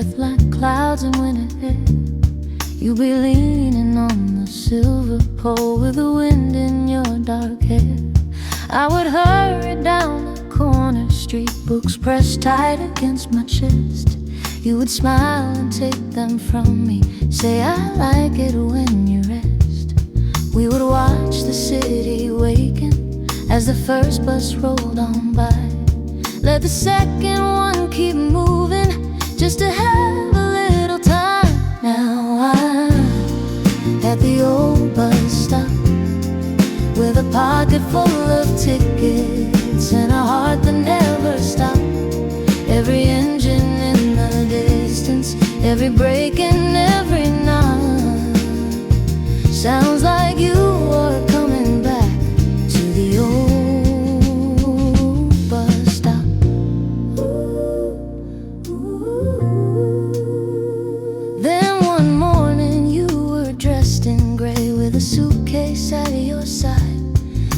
breath like clouds in winter air. You'll be leaning on the silver pole with the wind in your dark hair. I would hurry down the corner street, books pressed tight against my chest. You would smile and take them from me, say I like it when you rest. We would watch the city waken as the first bus rolled on by. Let the second one keep moving just to have a little time. Now I'm at the old bus stop with a pocket full of tickets and a heart that never stopped. Every engine in the distance, every break and every knock sounds like you are coming back to the old bus stop. Then one morning you were dressed in gray with a suitcase at your side.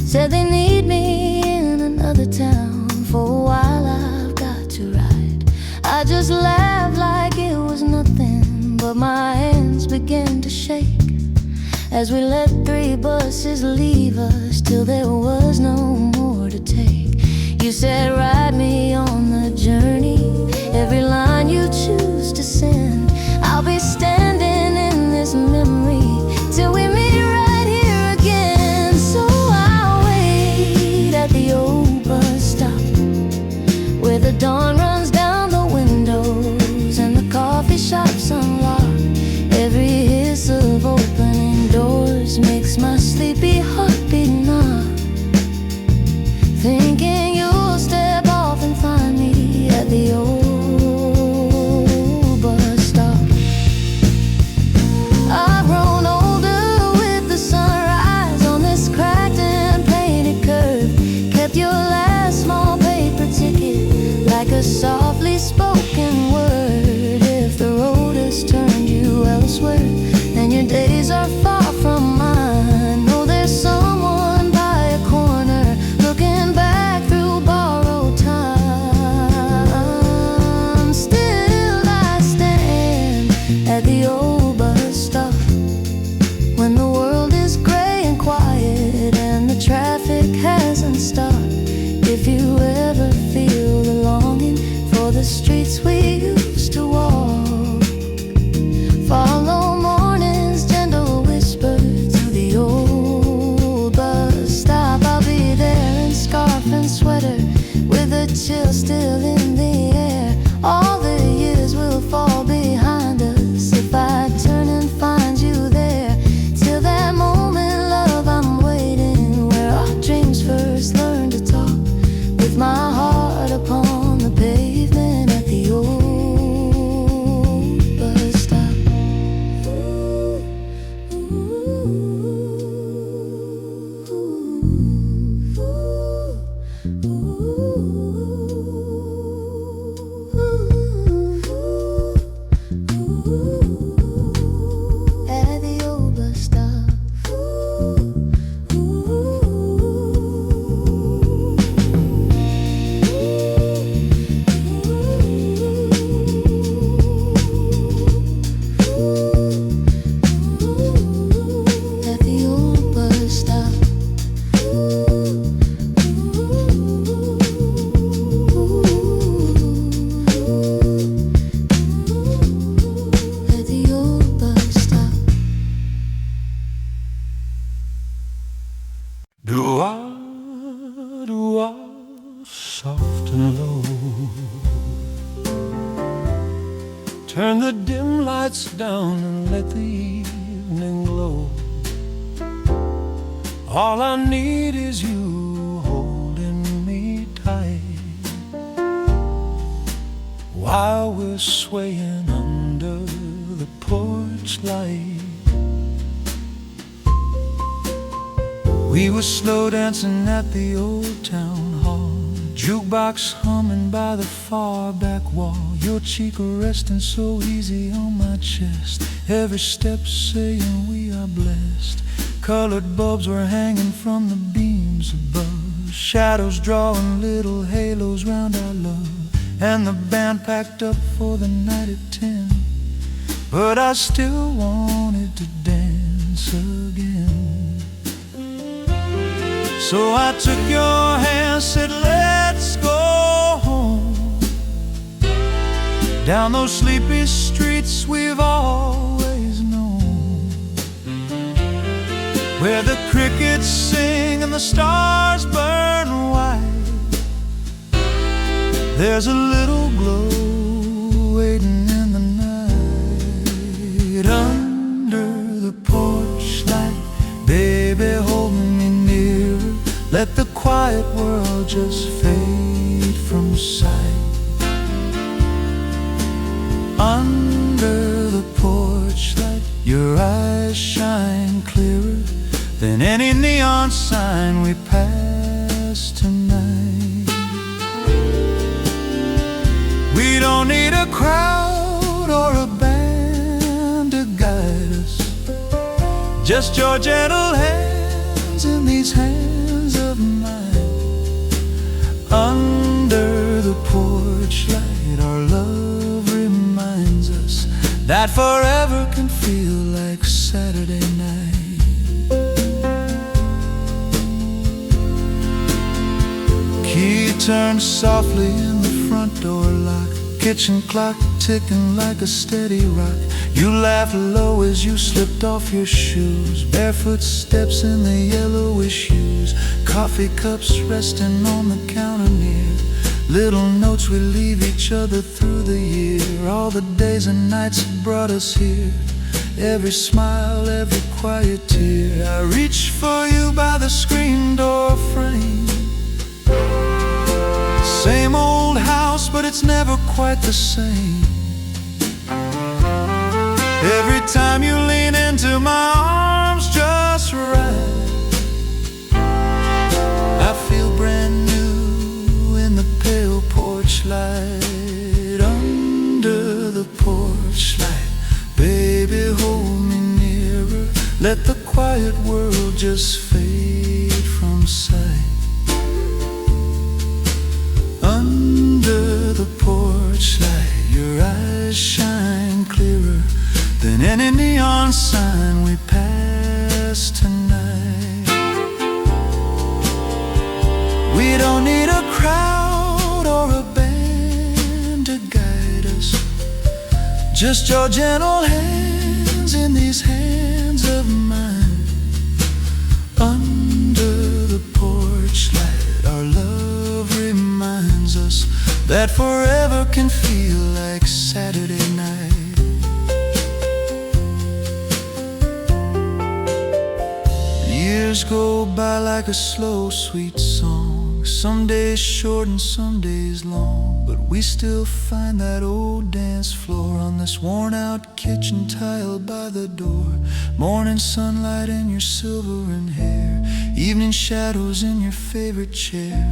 Said they need me in another town for a while, I've got to ride. I just laughed like it was nothing, but my hands began to shake as we let 3 buses leave us till there was no more to take. You said ride me on the journey, every line you choose to send. I'll be standing in this memory till we meet right here again. So I'll wait at the old bus stop where the dawn runs down the windows and the coffee shops unlocked. Every hiss of opening doors makes my sleepy heart beat knock, thinking you'll step off and find me at the old bus stop. I've grown older with the sunrise on this cracked and painted curve. Kept your last small paper ticket like a softly spoken word. If the road has turned you elsewhere, then your days are far from mine. Know there's someone by a corner looking back through borrowed time. Still I stand at the old bus stop when the world is gray and quiet and the traffic hasn't stopped. If you ever feel the longing for the streets we used to walk, follow morning's gentle whisper to the old bus stop. I'll be there in scarf and sweater with a chill still in the air. All the years will fall behind us if I turn and find you there. Till that moment, love, I'm waiting where our dreams first learned to talk, with my heart upon the pavement at the old bus stop. At the old bus stop. At the old bus stop. At the old bus stop. Do-ah, soft and low. Turn the dim lights down and let the evening glow. All I need is you holding me tight while we're swaying under the porch light. We were slow dancing at the old town hall, jukebox humming by the far back wall. Your cheek resting so easy on my chest, every step saying we are blessed. Colored bulbs were hanging from the beams above, shadows drawing little halos round our love. and the band packed up for the night at 10. But I still wanted to dance again. So I took your hand, said let's go home, down those sleepy streets we've always known, where the crickets sing and the stars burn white. There's a little glow waiting in the night. Under the porch light, baby, hold me nearer. Let the quiet world just fade from sight. Under the porch light, your eyes shine clearer than any neon sign we pass tonight. We don't need a crowd or a band to guide us, just your gentle hands in these hands of mine. Under the porch light, our love reminds us that forever can feel like Saturday night. Key turns softly in the front door lock, kitchen clock ticking like a steady rock. You laughed low as you slipped off your shoes, barefoot steps in the yellowish hues, coffee cups resting on the counter near, little notes we leave each other through the year. All the days and nights that brought us here, every smile, every quiet tear. I reach for you by the screen door frame. Same old house, but it's never quite the same. Every time you lean into my arms just right, I feel brand new in the pale porch light. Under the porch light, baby, hold me nearer. Let the quiet world just fade from sight. Under the porch light, your eyes shine clearer than any neon sign we pass tonight. We don't need a crowd or a band to guide us, just your gentle hands in these hands of mine. Under the porch light, our love reminds us that forever can feel like Saturday night. Years go by like a slow, sweet song, some days short and some days long, but we still find that old dance floor on this worn-out kitchen tile by the door. Morning sunlight in your silvering hair, evening shadows in your favorite chair.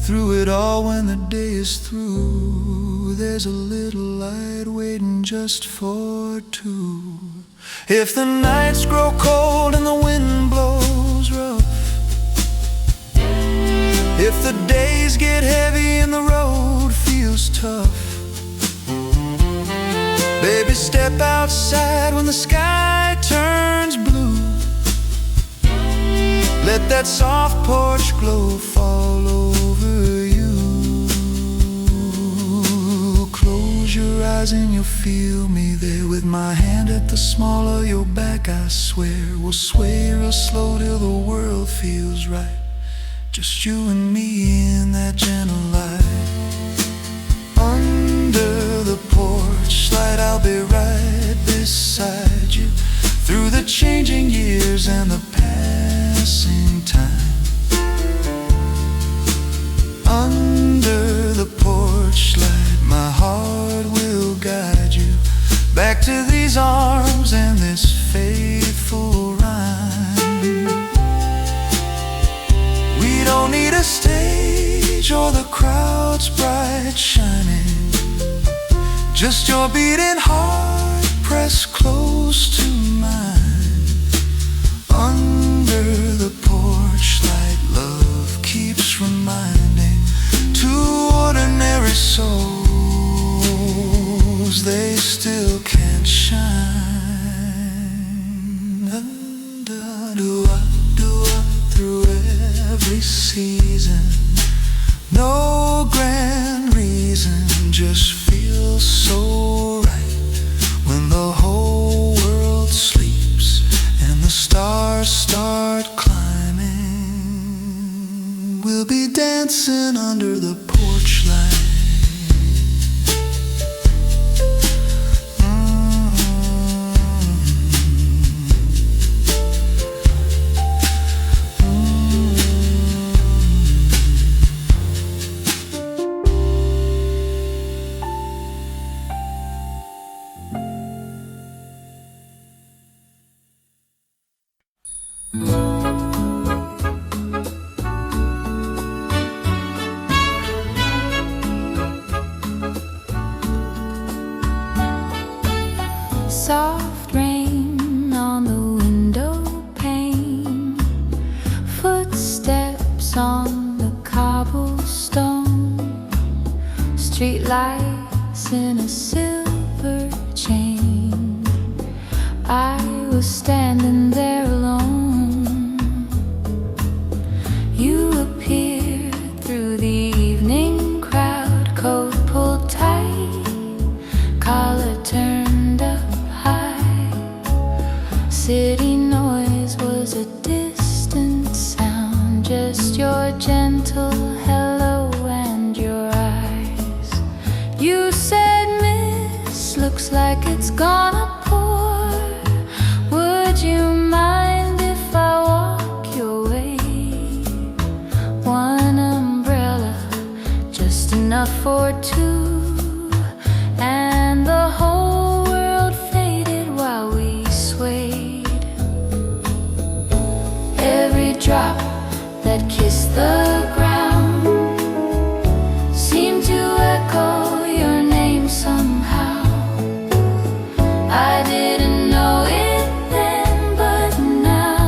Through it all, when the day is through, there's a little light waiting just for two. If the nights grow cold and the wind blows rough, if the days get heavy and the road feels tough, baby, step outside when the sky turns blue. Let that soft porch glow fall over you. Close your eyes and you'll feel me there, with my hand at the small of your back. I swear we'll sway real slow till the world feels right, just you and me in that gentle light. Under the porch light, I'll be right beside you, through the changing years and the passing time. Under the porch light, my heart will guide you back to these arms and this faithful rhyme. We don't need a stage or the crowd's bright shining, just your beating heart pressed close to mine. Under the porch light, love keeps reminding two ordinary souls 'cause they still can't shine. Through every season, no grand reason, just feels so right when the whole world sleeps and the stars start climbing. We'll be dancing under the porch light. Soft rain on the window pane, footsteps on the cobblestone, street lights in a silver chain. I was standing there alone. You appeared through the evening crowd, coat pulled tight, collar turned up. City noise was a distant sound, just your gentle hello and your eyes. You said, "Miss, looks like it's gonna pour. Would you mind if I walk your way? One umbrella, just enough for two." And the whole world faded while we swayed. Every drop that kissed the ground seemed to echo your name somehow. I didn't know it then, but now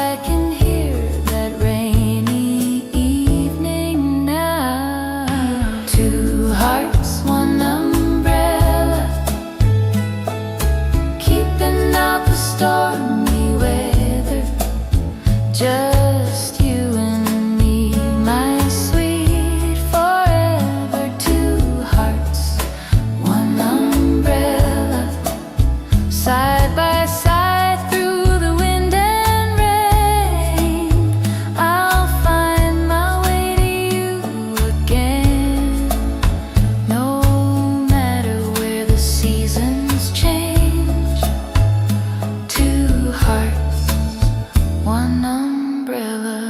I can hear that rainy evening now. Two hearts, one umbrella, keeping out the stormy weather. Just you and me, my sweet forever. Two hearts, one umbrella, side by side through the wind and rain. I'll find my way to you again, no matter where the seasons change. Two hearts, one umbrella.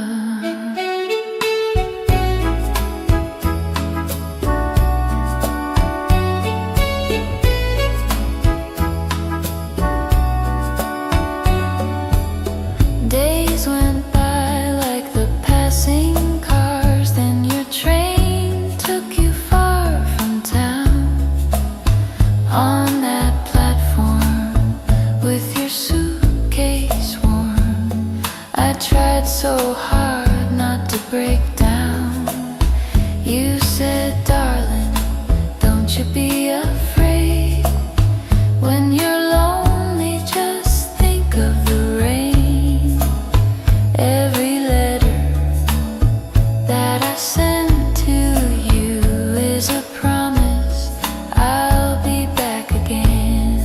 Days went by like the passing cars, then your train took you far from town. On that platform with your suitcase warm, I tried so hard not to break down. You said, "Darling, don't you be afraid. When you're lonely, just think of the rain." Every letter that I send to you is a promise I'll be back again.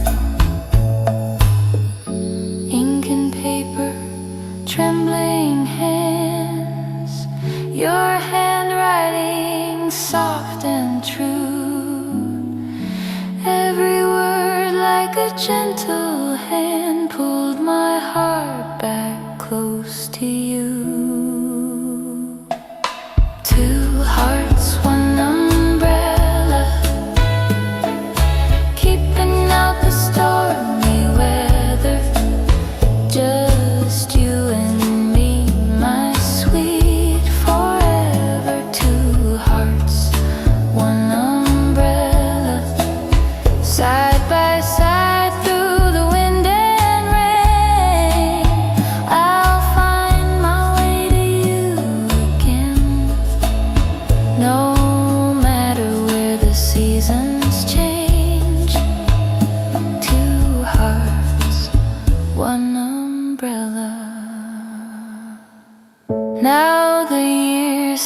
Ink and paper, trembling hands, your handwriting soft and true. Every word like a gentle hand pulled my heart back close to you. Two hearts, one umbrella, keeping out the stormy weather. Just you and me, my sweet forever. Two hearts, one umbrella, side by side through the wind and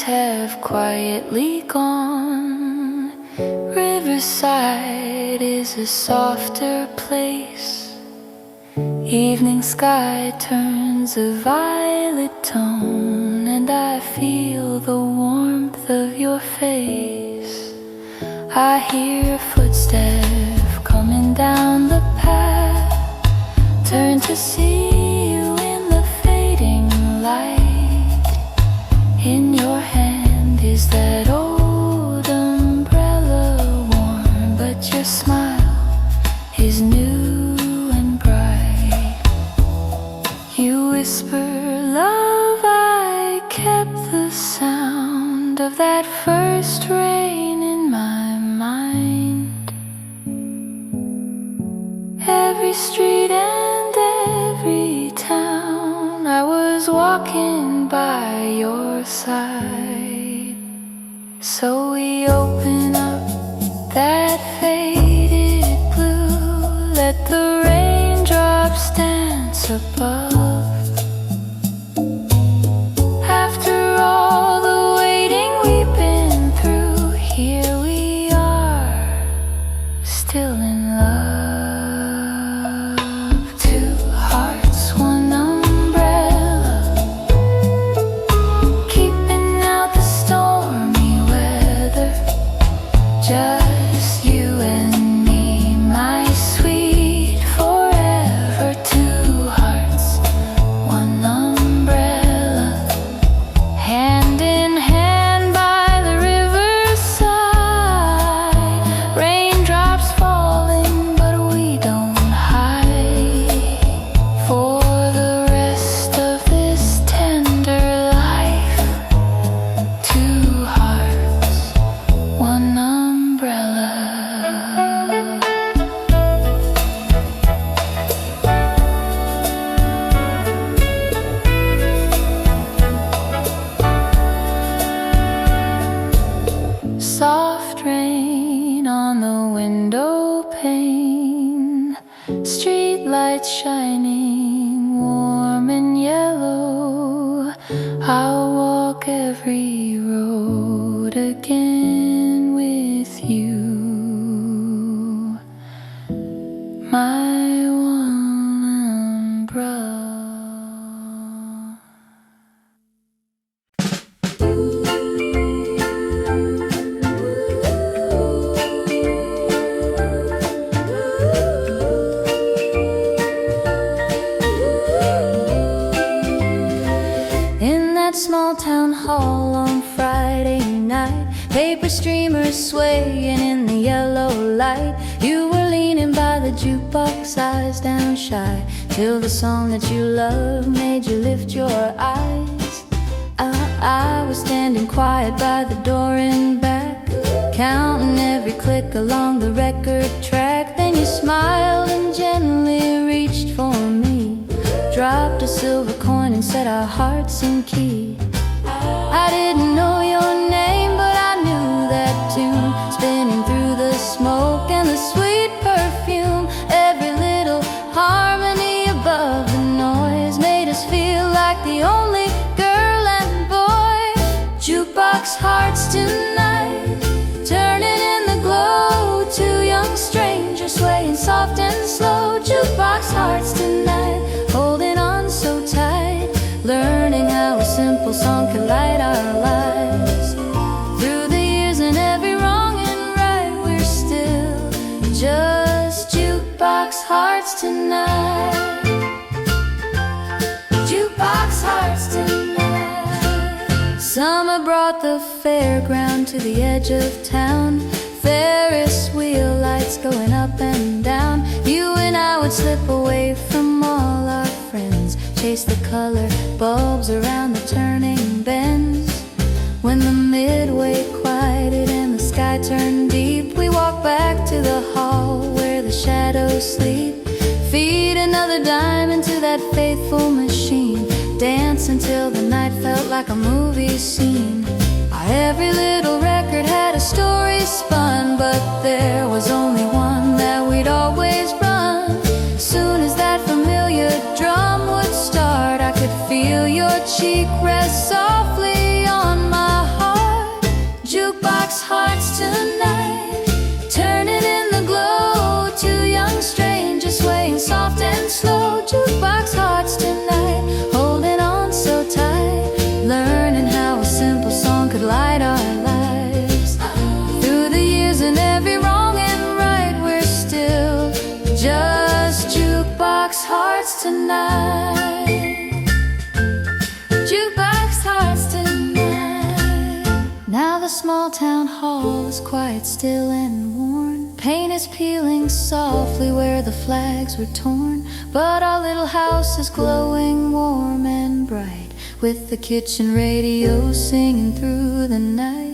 have quietly gone. Riverside is a softer place. Evening sky turns a violet tone, and I feel the warmth of your face. I hear footsteps coming down the path. Turn to see you in the fading light. In your hand is that old umbrella, warm, but your smile is new and bright. You whisper, love, I kept the sound of that first rain in my mind. Every street and every town, I was walking by your side. So we open up that faded blue, let the raindrops dance above. After all the waiting we've been through, here we are, still in love. Two hearts, one umbrella, keeping out the stormy weather. Just you and me, my sweet forever. Two hearts, one umbrella, hand in hand by the riverside. Raindrops falling, but we don't hide. For the rest of this tender life, two hearts, one umbrella. Soft rain on the window pane, street lights shining warm and yellow. I'll walk every road again with you, my one umbrella. In that small town hall on Friday night, paper streamers swaying in the yellow light. You were leaning by the jukebox, eyes down shy, till the song that you love made you lift your eyes. I was standing quiet by the door in back, counting every click along the record track. Then you smiled and gently reached for me, dropped a silver coin and set our hearts in key. I didn't know your name, but I knew that tune, spinning through the smoke and the sweet perfume. Every little harmony above the noise made us feel like the only girl and boy. Jukebox hearts tonight, turning in the glow. Two young strangers swaying soft and slow. Jukebox hearts tonight, holding on so tight, learning how a simple song can light our lives. Through the years and every wrong and right, we're still just jukebox hearts tonight. Jukebox hearts tonight. Summer brought the fairground to the edge of town. Ferris wheel lights going up and down. You and I would slip away from all our friends, chase the color bulbs around the turning bends. When the midway quieted and the sky turned deep, we walked back to the hall where the shadows sleep. Feed another dime into that faithful machine, dance until the night felt like a movie scene. Every little record had a story spun, but there was only one that we'd always run. Soon as that familiar drum would start, I could feel your cheek rest softly on my heart. just jukebox hearts tonight. Jukebox hearts tonight. Now the small town hall is quiet, still and worn. Paint is peeling softly where the flags were torn. But our little house is glowing warm and bright, with the kitchen radio singing through the night.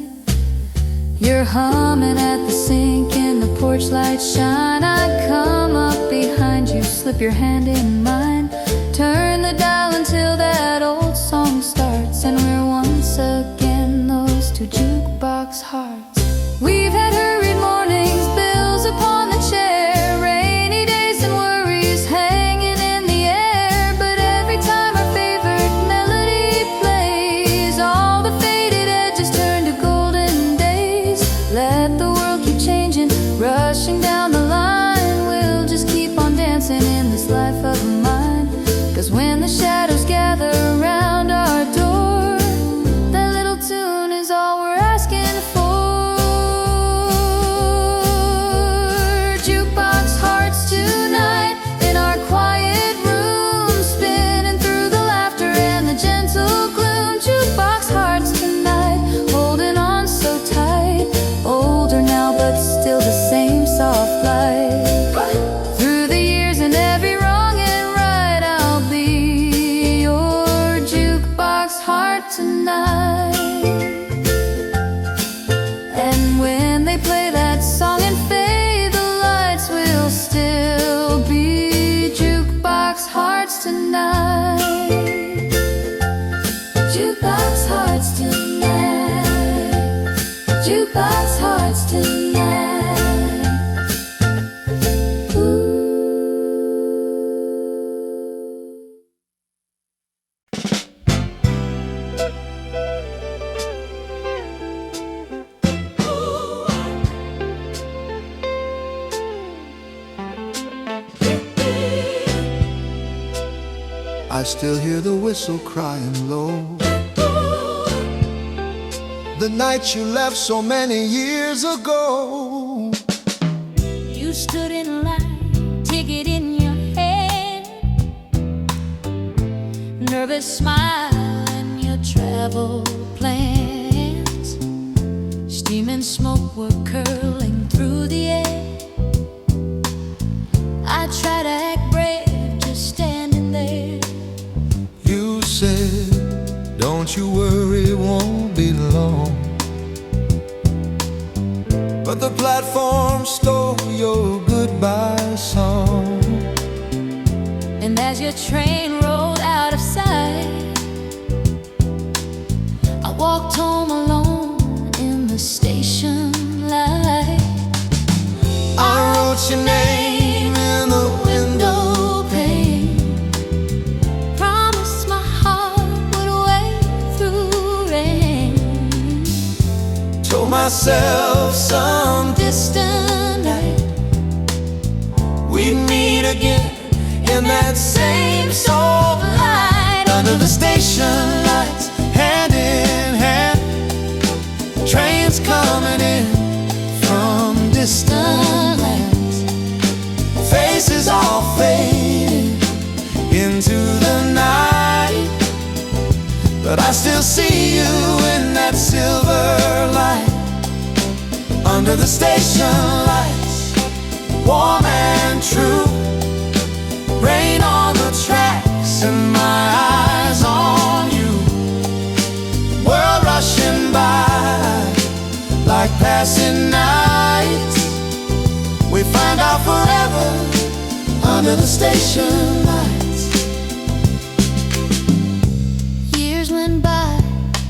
You're humming at the sink and the porch lights shine. I come up behind you, slip your hand in mine. Turn the dial until that old song starts, and we're once again those two jukebox hearts. We've had hurried mornings, bills upon the chair, rainy days and worries hanging in the air. But every time our favorite melody plays, all the faded edges turn to golden days. Let the world keep changing, rushing down the line. We'll just keep on dancing in this life of mine. 'Cause when the shadows gather around our door, that little tune is all we're asking for. Jukebox hearts tonight, in our quiet room, spinning through the laughter and the gentle gloom. Jukebox hearts tonight, holding on so tight. Older now, but still the same soft light. Through the years and every wrong and right, I'll be your jukebox heart tonight. And when they play that song and fade, the lights will still be jukebox hearts tonight. Jukebox hearts tonight. Jukebox hearts tonight. Ooh. I still hear the whistle crying low. The night you left so many years ago. You stood in line, ticket in your hand, nervous smile and your travel plans. Steam and smoke were curling through the air. I tried to act brave, just standing there. You said, don't you worry, it won't be long. But the platform stole your goodbye song. And as your train rolled out of sight, I walked home alone in the station light. I wrote your name in the window pane. Promised my heart would wait through rain. Told myself some Distant night, we'd meet again in that same soft light. Under the station lights, hand in hand, trains coming in from distant lands. Faces all fading into the night, but I still see you in that silver light. Under the station lights, warm and true, rain on the tracks and my eyes on you. World rushing by like passing nights. We find out forever under the station lights. years went by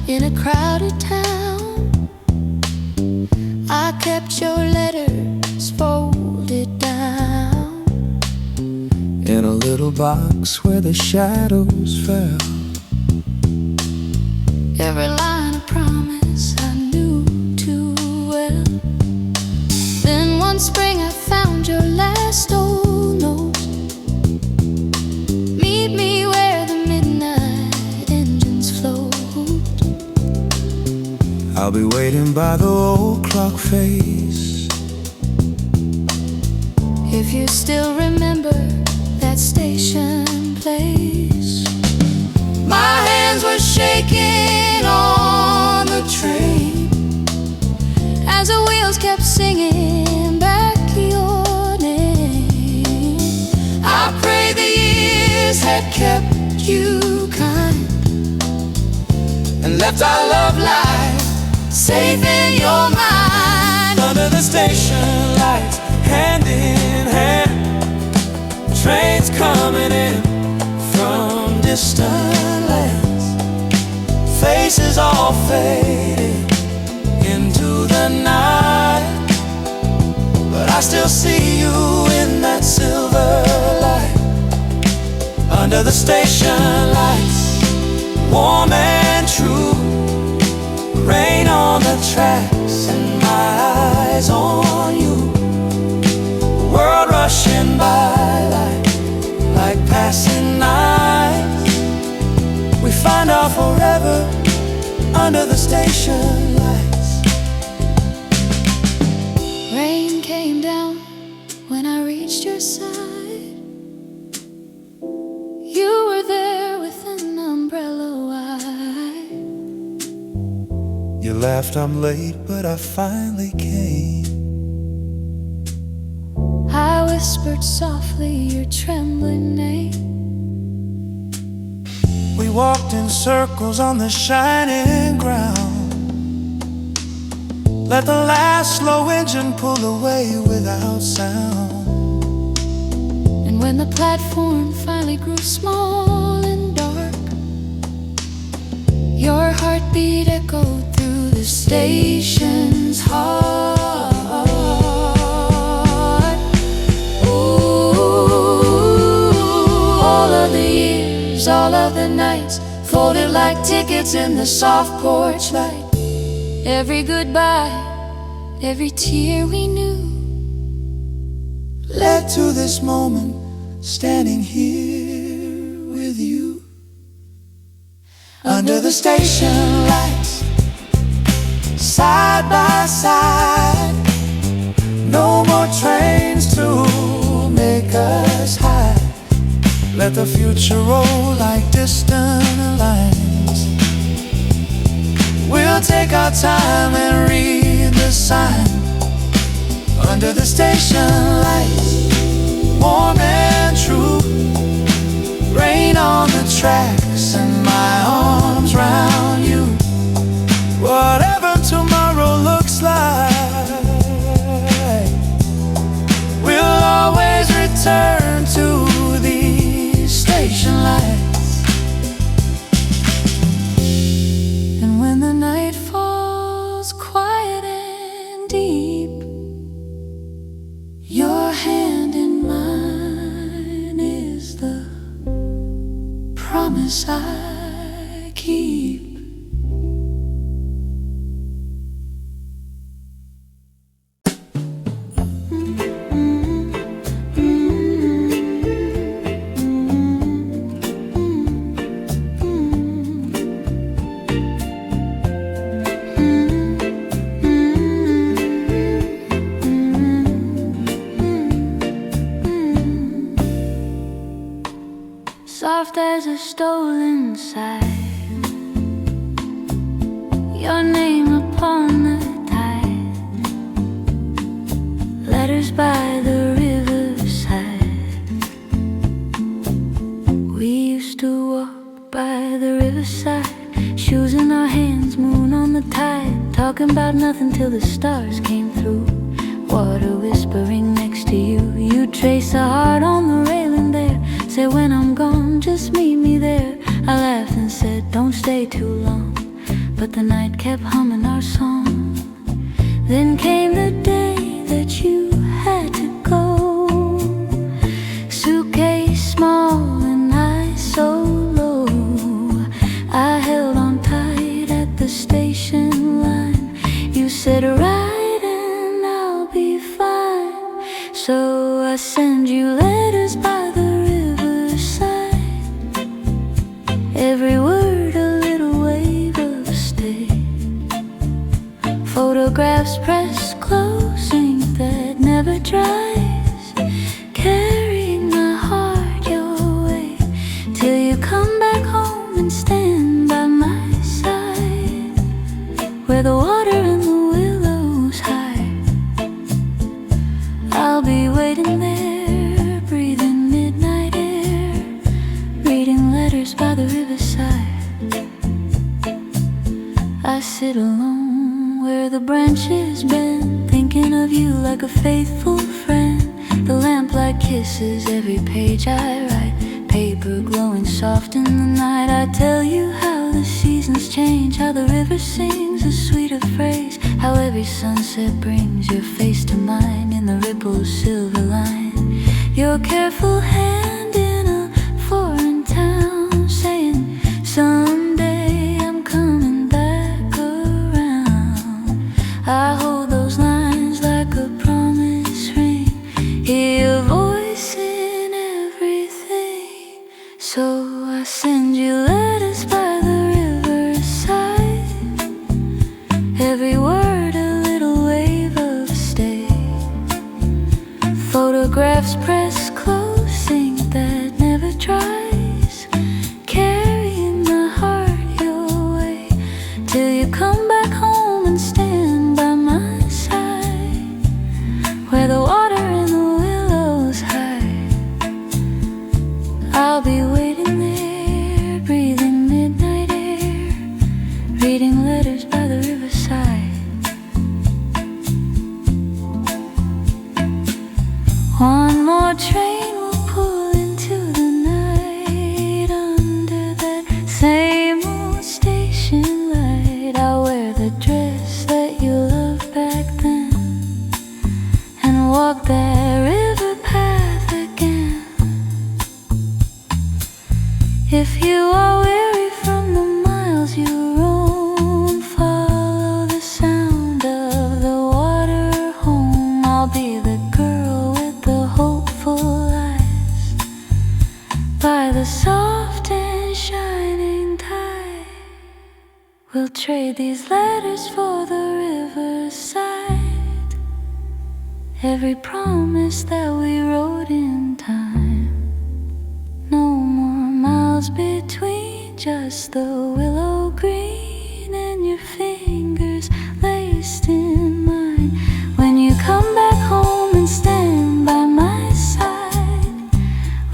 in a crowded town. I kept your letters folded down in a little box where the shadows fell. every line of promise I knew too well. Then one spring I found your last old note. Meet me where the midnight engines float. I'll be waiting by the old clock face. If if you still remember that station place. My hands were shaking on the train as the wheels kept singing back your name. I pray the years had kept you kind and left our love life safe in your mind. Under the station lights, hand in hand, trains coming in from distant lands, faces all faded into the night, but I still see you in that silver light. Under the station lights, warm and true, rain on the tracks and my eyes on you. World rushing by like passing nights. We find our forever under the station lights. Rain came down when I reached your side. You were there with an umbrella wide. You laughed, I'm late, but I finally came. I whispered softly your trembling name. We walked in circles on the shining ground, let the last slow engine pull away without sound. And when the platform finally grew small and dark, your heartbeat echoed through the station's heart. All of the years, all of the nights, folded like tickets in the soft porch light. Every goodbye, every tear we knew, led to this moment, standing here with you. Under the station lights, side by side, no more trains to make us hide. Let the future roll like distant lines. We'll take our time and read the sign. Under the station lights, warm and true, rain on the tracks and my arms round you. Whatever tomorrow looks like, we'll always return to these station lights. and when the night falls quiet and deep, your hand in mine is the promise I keep. Soft as a stolen sigh, your name upon the tide, letters by the riverside. We used to walk by the riverside, shoes in our hands, moon on the tide, talking about nothing till the stars came through. Water whispering next to you, you trace a heart on the railing there. Say when I'm gone, just meet me there. I laughed and said, don't stay too long, but the night kept humming our song. Then came the day that you had to go. Suitcase small and I so low. I held on tight at the station line. You said right and I'll be fine. So I send you letters by the every word a little wave of stay. Photographs pressed close, ink that never dries. faithful friend. The lamplight kisses every page I write, paper glowing soft in the night. I tell you how the seasons change, how the river sings a sweeter phrase, how every sunset brings your face to mine in the ripple's silver line. Your careful hand in a foreign town, saying someday I'm coming back around. I hold those lines like a promise ring, hear your voice in everything. So I send you letters by the riverside, every word a little wave of stay, photographs pressed close, ink that never dries, carrying my heart your way, till you come back home and stand by my side, where the water and the willows hide. I'll be waiting there, breathing midnight air, reading letters by the riverside. One more train will pull into the night, under that same old station light. I'll wear the dress that you loved back then, and walk that river path again. If you are weary from the miles you roam, follow the sound of the water home. I'll be the girl with the hopeful eyes, by the soft and shining tide. We'll trade these letters for the riverside, every promise that we wrote in time. No more miles between, just the willow green and your fingers laced in mine. When you come back home and stand by my side,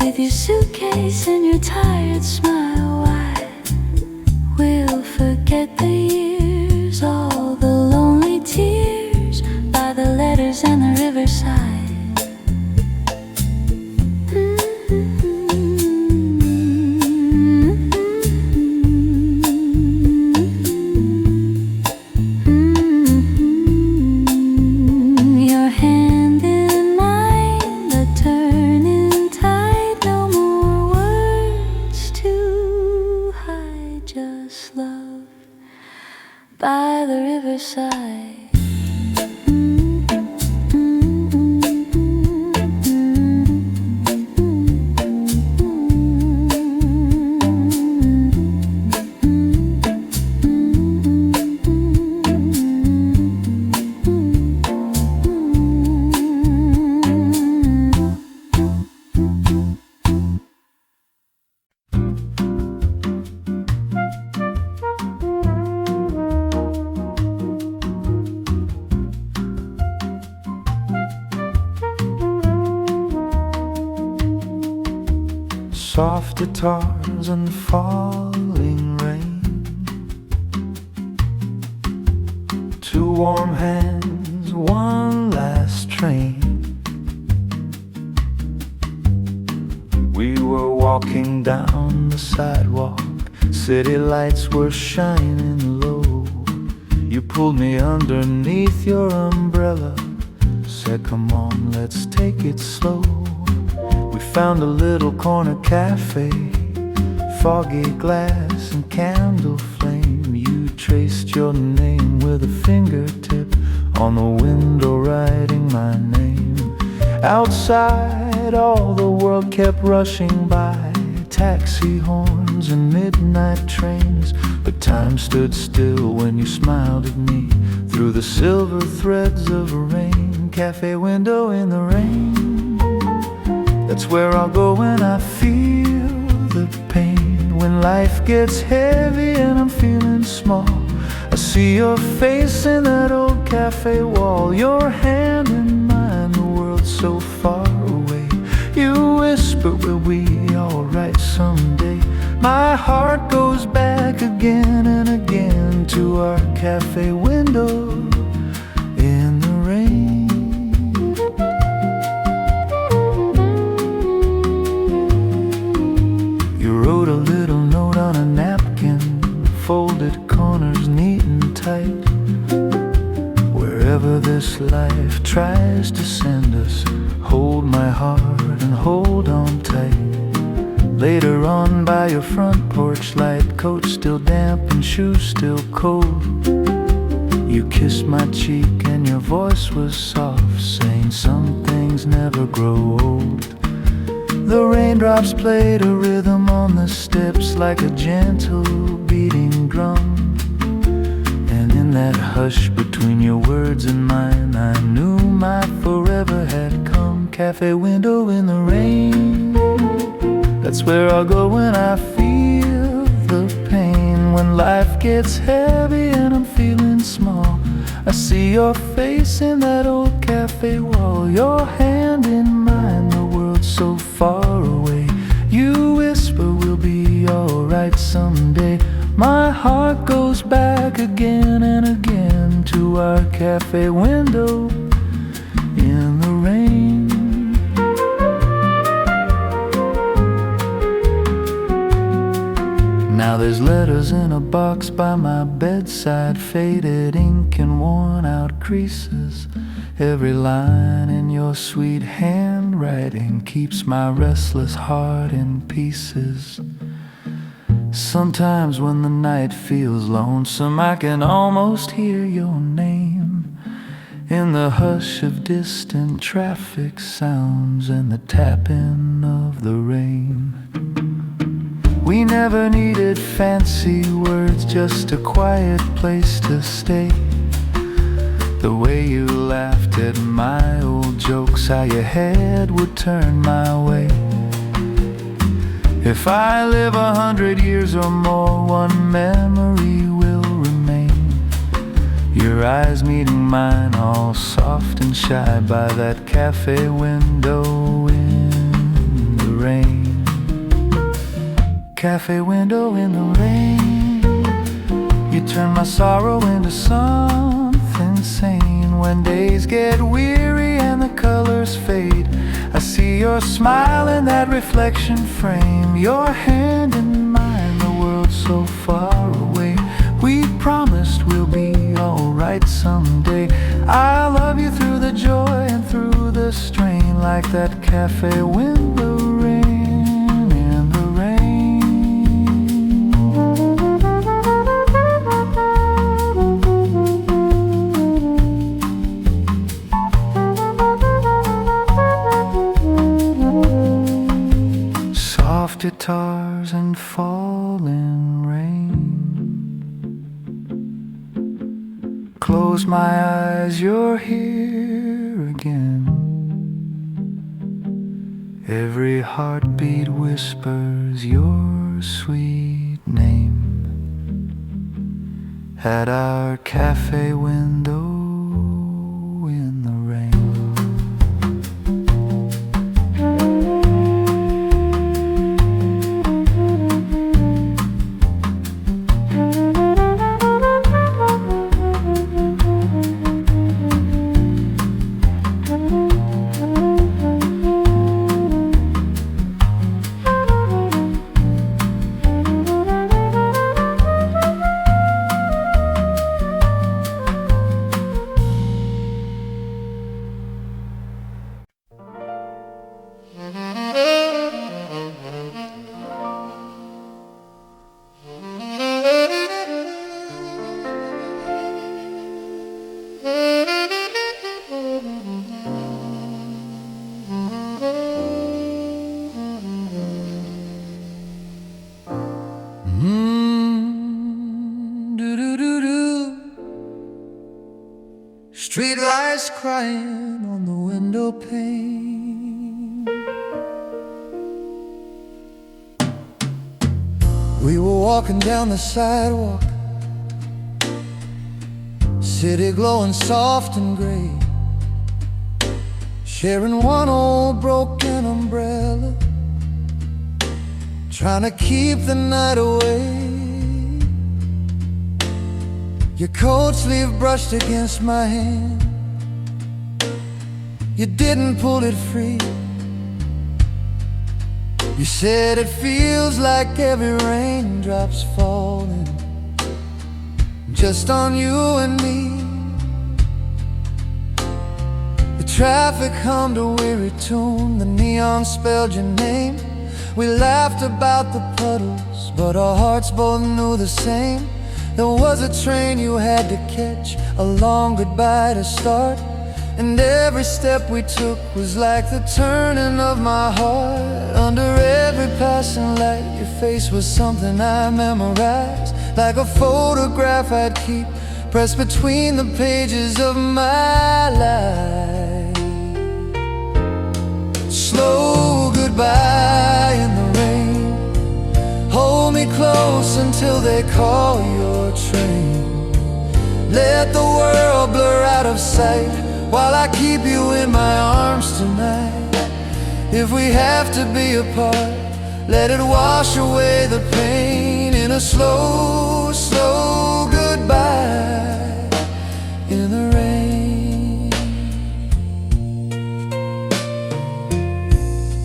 with your suitcase and your tired smile wide, we'll forget the years, all the lonely tears, by the letters and the riverside. Your hand in mine, the turning tide, no more words to hide, just love by the riverside. Soft guitars and falling rain, two warm hands, one last train. We were walking down the sidewalk, city lights were shining low. You pulled me underneath your umbrella, said come on, let's take it slow. We found a little corner cafe, foggy glass and candle flame. You traced your name with a fingertip on the window, writing my name. Outside, all the world kept rushing by, taxi horns and midnight trains. But time stood still when you smiled at me through the silver threads of rain. Cafe window in the rain, that's where I'll go when I feel the pain. When life gets heavy and I'm feeling small, I see your face in that old cafe wall, your hand in mine, the world's so far away. You whisper, will we alright someday? My heart goes back again and again to our cafe window in the rain. promise to send us. Hold my heart and hold on tight. Later on by your front porch light, coat still damp and shoes still cold. You kissed my cheek and your voice was soft, saying some things never grow old. The raindrops played a rhythm on the steps like a gentle beating drum. And in that hush between your words and mine, I knew my forever had come. Cafe window in the rain, that's where I'll go when I feel the pain. When life gets heavy and I'm feeling small, I see your face in that old cafe wall. Your hand in mine, the world's so far away. You whisper we'll be alright someday. My heart goes back again and again to our cafe window in the rain. Now there's letters in a box by my bedside, faded ink and worn out creases. Every line in your sweet handwriting keeps my restless heart in pieces. Sometimes when the night feels lonesome, I can almost hear your name in the hush of distant traffic sounds and the tapping of the rain. We never needed fancy words, just a quiet place to stay. The way you laughed at my old jokes, how your head would turn my way. If I live 100 years or more, one memory will remain. Your eyes meeting mine, all soft and shy by that cafe window in the rain. Cafe window in the rain, you turn my sorrow into something sane. When days get weary and the colors fade, I see your smile in that reflection frame. Your hand in mine, the world's so far away. We promised we'll be alright someday. I love you through the joy and through the strain, like that cafe window rain. Guitars and falling rain. Close my eyes, you're here again. Every heartbeat whispers your sweet name at our cafe window in the rain. Street lights crying on the window pane. We were walking down the sidewalk, city glowing soft and gray, sharing one old broken umbrella, trying to keep the night away. Your coat sleeve brushed against my hand, you didn't pull it free. You said it feels like every raindrop's falling just on you and me. The traffic hummed a weary tune, the neon spelled your name. We laughed about the puddles, but our hearts both knew the same. There was a train you had to catch, a long goodbye to start, and every step we took was like the turning of my heart. Under every passing light, your face was something I memorized, like a photograph I'd keep pressed between the pages of my life. Slow goodbye in the rain, hold me close until they call your train. Let the world blur out of sight while I keep you in my arms tonight. If we have to be apart, let it wash away the pain in a slow, slow goodbye in the rain.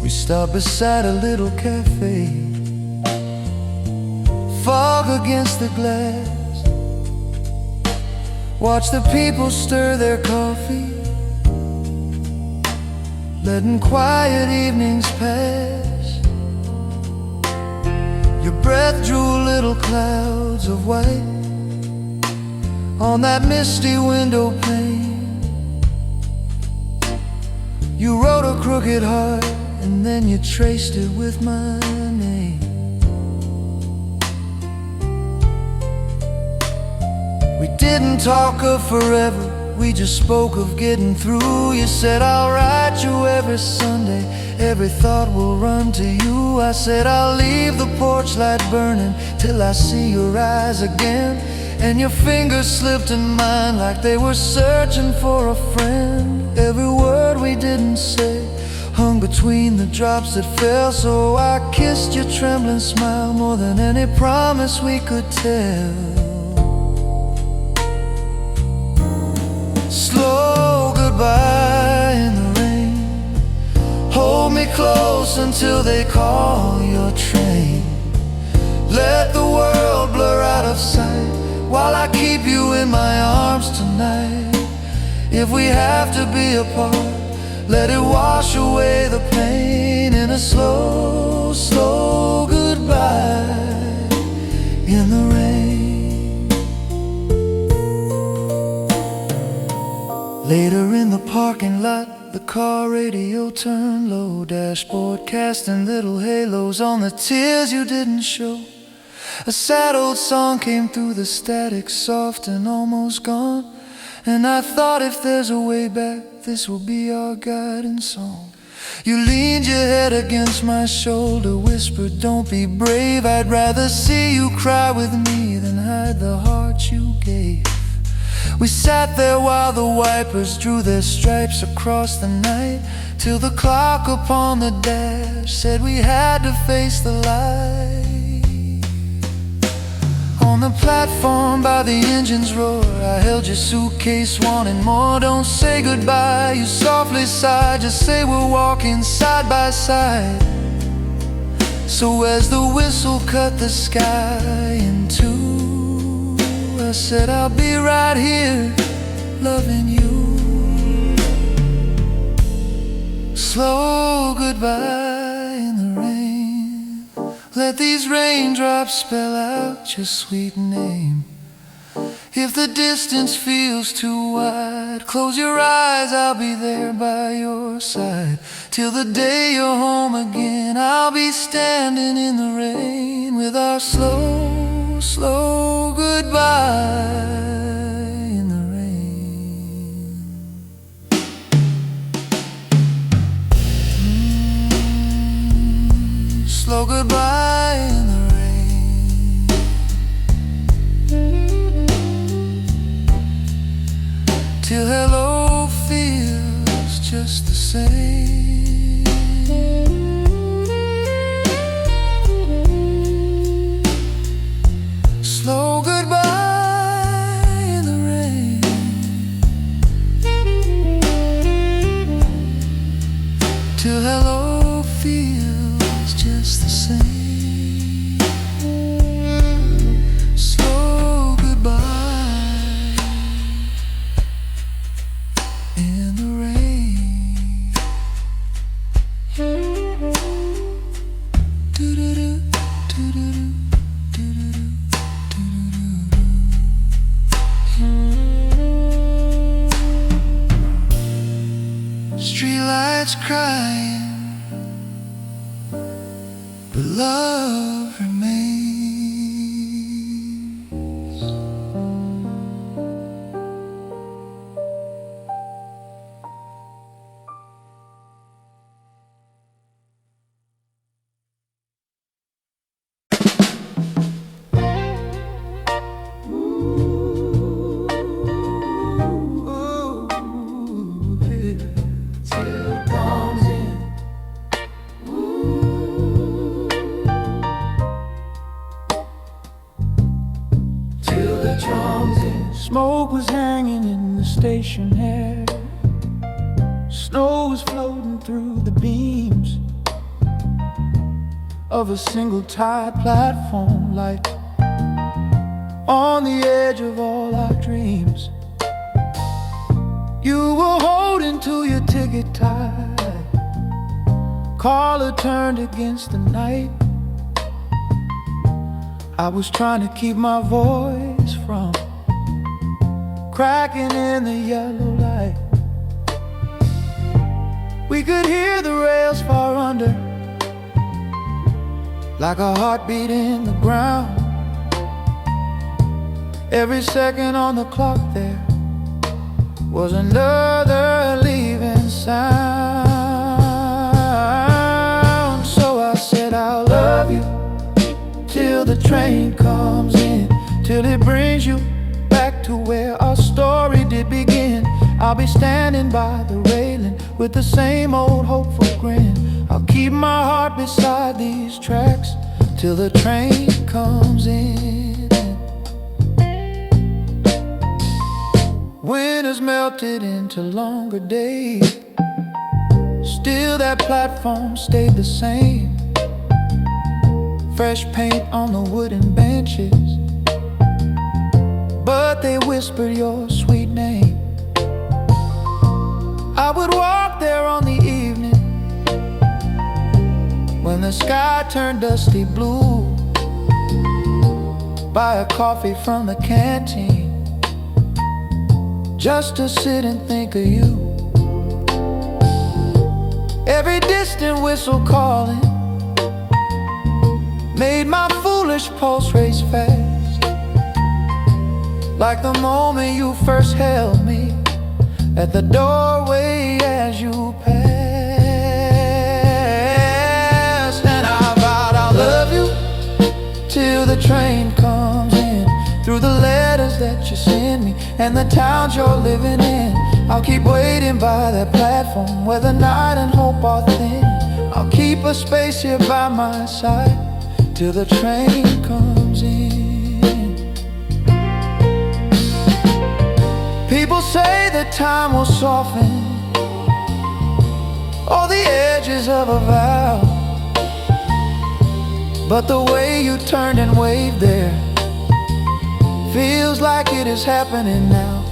We stopped beside a little cafe, fog against the glass. Watch the people stir their coffee, letting quiet evenings pass. Your breath drew little clouds of white on that misty window pane. You wrote a crooked heart and then you traced it with my name. We didn't talk of forever, we just spoke of getting through. You said I'll write you every Sunday, every thought will run to you. I said I'll leave the porch light burning till I see your eyes again. And your fingers slipped in mine like they were searching for a friend. Every word we didn't say hung between the drops that fell, so I kissed your trembling smile more than any promise we could tell. Slow goodbye in the rain, hold me close until they call your train. Let the world blur out of sight while I keep you in my arms tonight. If we have to be apart, let it wash away the pain in a slow, slow goodbye in the rain. Later in the parking lot, the car radio turned low, dashboard casting little halos on the tears you didn't show. A sad old song came through the static, soft and almost gone. And I thought, if there's a way back, this will be our guiding song. You leaned your head against my shoulder, whispered, don't be brave. I'd rather see you cry with me than hide the heart you gave. We sat there while the wipers drew their stripes across the night, till the clock upon the dash said we had to face the light. On the platform by the engine's roar, I held your suitcase wanting more. Don't say goodbye, you softly sighed, just say we're walking side by side. So as the whistle cut the sky in two, I said I'll be right here, loving you. Slow goodbye in the rain, let these raindrops spell out your sweet name. If the distance feels too wide, close your eyes, I'll be there by your side. Till the day you're home again, I'll be standing in the rain with our slow, slow goodbye in the rain. Slow goodbye in the rain, till hello feels just the same. Slow goodbye in the rain, till hello feels just the same. Slow goodbye in the rain. but love remains. Smoke was hanging in the station air. Snow was floating through the beams of a single-tied platform, like on the edge of all our dreams. You were holding to your ticket tight. Collar turned against the night. I was trying to keep my voice from cracking in the yellow light. We could hear the rails far under, like a heartbeat in the ground. Every second on the clock there was another leaving sound. So I said I'll love you till the train comes in, till it brings you back to where our story did begin. I'll be standing by the railing with the same old hopeful grin. I'll keep my heart beside these tracks till the train comes in. Winter's melted into longer days. Still that platform stayed the same. Fresh paint on the wooden benches, but they whispered your sweet name. I would walk there on the evening when the sky turned dusty blue, buy a coffee from the canteen just to sit and think of you. Every distant whistle calling made my foolish pulse race fast, like the moment you first held me at the doorway as you passed. And I vowed I'll love you till the train comes in, through the letters that you send me and the towns you're living in. I'll keep waiting by that platform where the night and hope are thin. I'll keep a space here by my side till the train comes in. People say that time will soften all the edges of a vow, but the way you turned and waved there feels like it is happening now.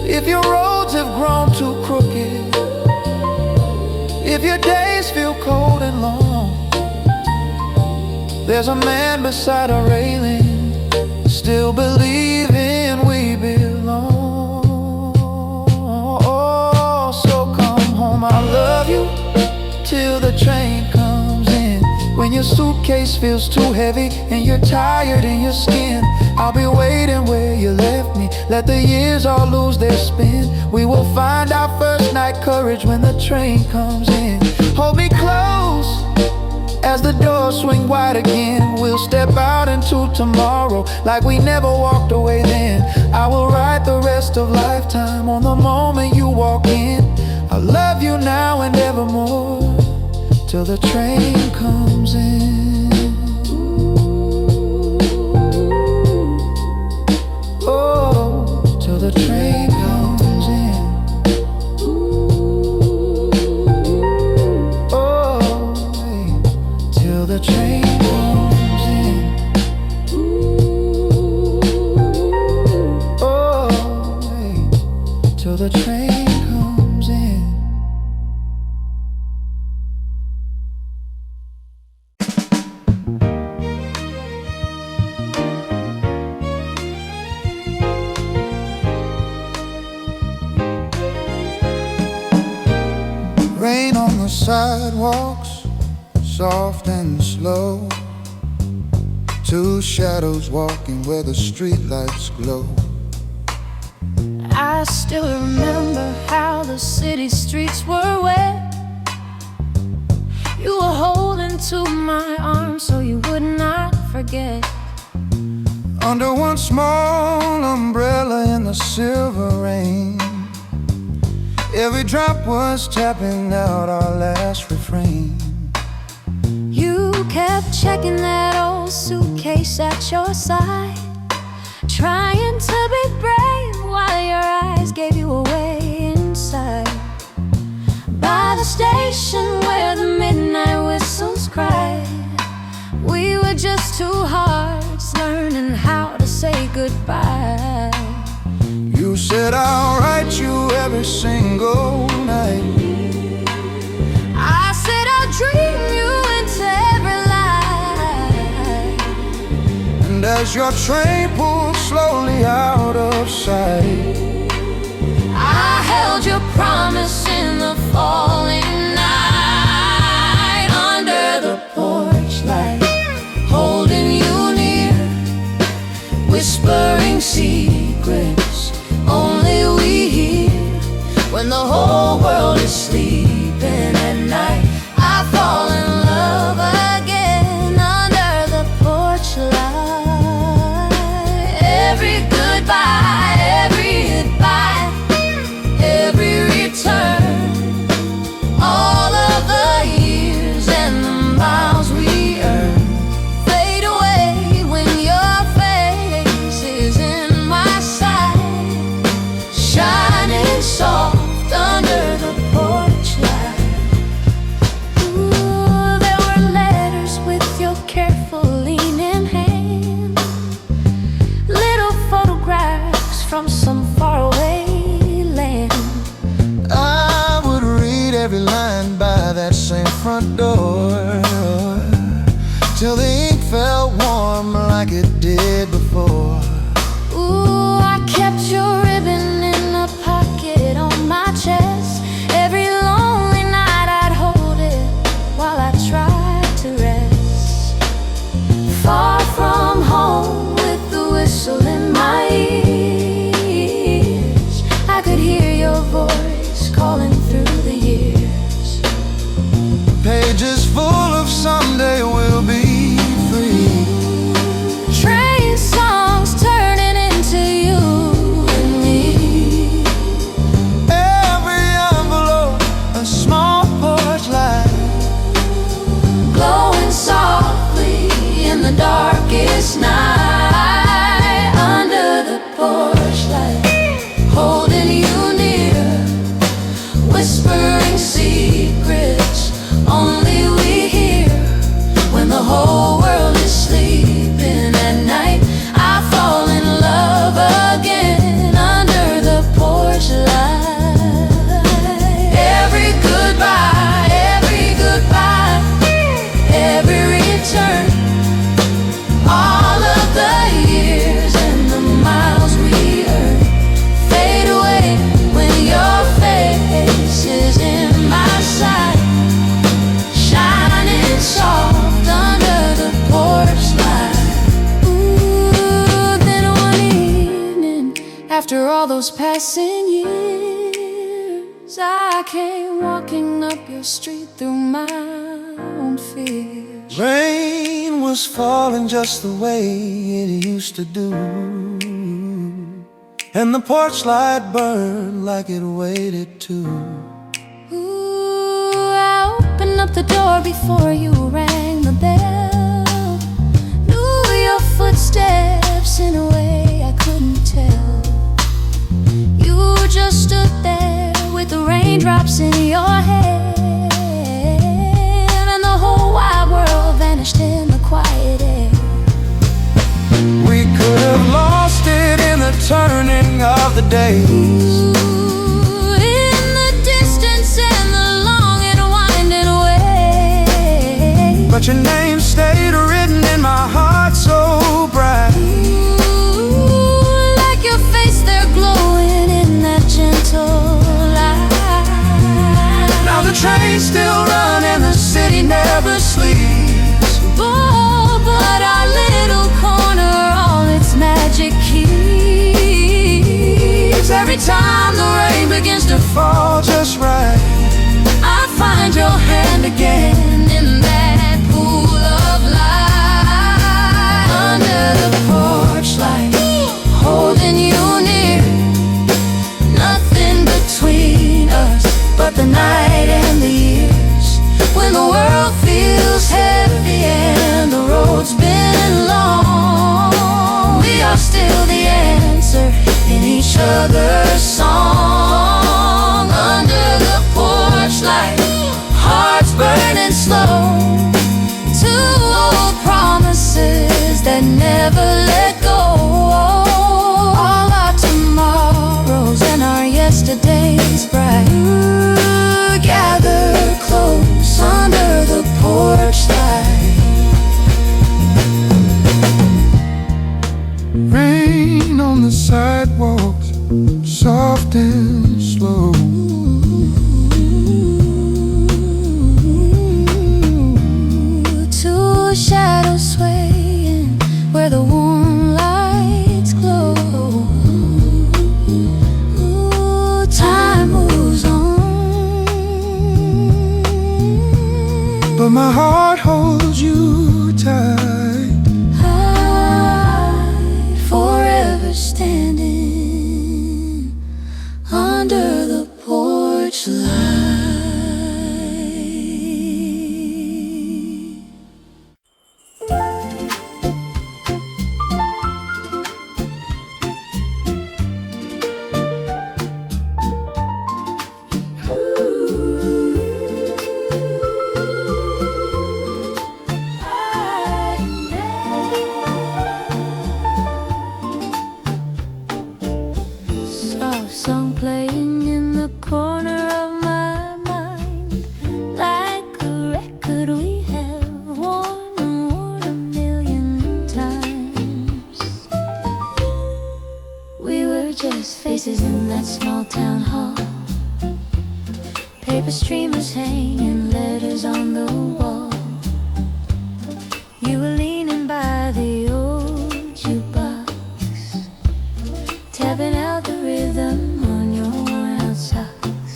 If your roads have grown too crooked, if your days feel cold and long, there's a man beside a railing, still believing we belong. Oh, so come home, I'll love you till the train comes in. When your suitcase feels too heavy and you're tired in your skin, I'll be waiting where you left me. Let the years all lose their spin. We will find our first night courage when the train comes in. Hold me close as the doors swing wide again. We'll step out into tomorrow like we never walked away then. I will write the rest of lifetime on the moment you walk in. I love you now and evermore till the train comes in. Oh, till the train comes in. Oh, hey, till the train comes in. Oh, hey, till the train comes in. Rain on the sidewalks, soft and slow. Two shadows walking where the streetlights glow. I still remember how the city streets were wet. You were holding to my arm so you would not forget. Under one small umbrella in the silver rain, every drop was tapping out our last refrain. You kept checking that old suitcase at your side, trying to be brave while your eyes gave you away inside. By the station where the midnight whistles cried, we were just two hearts learning how to say goodbye. You said I'll write you every single night. I said I'll dream you into every light. And as your train pulled slowly out of sight, I held your promise in the falling night. Under the porch light, holding you near, whispering secrets only we hear. When the whole world is sleeping at night, I fall in love again under the porch light. Every goodbye, every goodbye, every return, all of the years and the miles we earn fade away when your face is in my sight, shining soft under the porch light. Ooh, there were letters with your careful leaning hand, little photographs from some faraway land. I would read every line by that same front door, till the ink felt warm like it did before. Ooh, I kept your ribbon in a pocket on my chest. Every lonely night I'd hold it while I tried to rest. Far from home with the whistle in my ears, I could hear your voice calling through the years. Pages full of someday we'll be free. Train songs turning into you and me. Every envelope a small porch light, Glowing softly in the darkest night. Under the porch light, holding you near, whispering secrets only we hear. When the whole world is sleeping at night, I fall in love again under the porch light. Every goodbye, every return, all of the years and the miles we earn fade away when your face is in my sight, shining soft under the porch light. Ooh, then one evening, after all those passing years, I came walking up your street through my own fears. rain was falling just the way it used to do, and the porch light burned like it waited to. Ooh, I opened up the door before you rang the bell. Knew your footsteps in a way I couldn't tell. You just stood there with the raindrops in your hair, and the whole wide world vanished in the quiet air. We could have lost it in the turning of the days. Ooh, in the distance and the long and winding way, But your name stayed written in my heart so bright. ooh, like your face there glowing in that gentle light. Now the train's still running, the city never sleeps. every time the rain begins to fall just right, I find your hand again in that pool of light. Under the porch light, holding you near, nothing between us but the night and the years. When the world feels heavy and the road's been long, we are still the answer in each other's song. Under the porch light, hearts burning slow, two old promises that never let go. All our tomorrows and our yesterdays bright, gather close under the porch light. rain on the sidewalks, soft and slow. Two shadows swaying where the warm lights glow. Time moves on, But my heart holds you tight. I'd forever standing under the porch light. Soft song playing in the corner of my mind, like a record we have worn and worn a million times. We were just faces in that small town hall, paper streamers hanging, letters on the wall. You were leaning by the old jukebox, tapping out the rhythm on your worn out socks.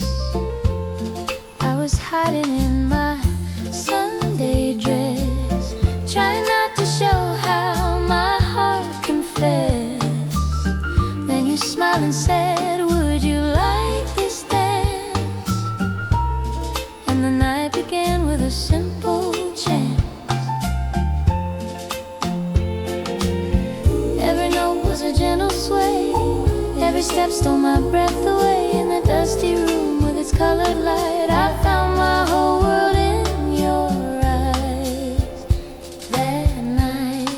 I was hiding in my Sunday dress, trying not to show how my heart confessed. Then you smiled and said, would you like this dance? And the night began with a simple chant. Every note was a gentle sway, every step stole my breath away. In the dusty room with its colored light, I found my whole world in your eyes. That night,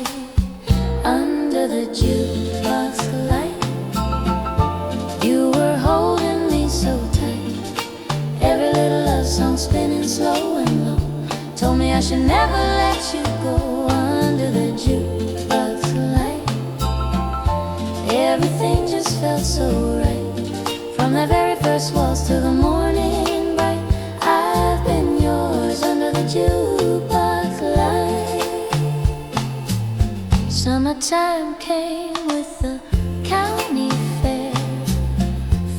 under the jukebox light, you were holding me so tight. Every little love song spinning slow and low told me I should never let you go. Under the jukebox light, everything just felt so right. From the very first waltz to the morning bright, I've been yours under the jukebox light. Summertime came with the county fair,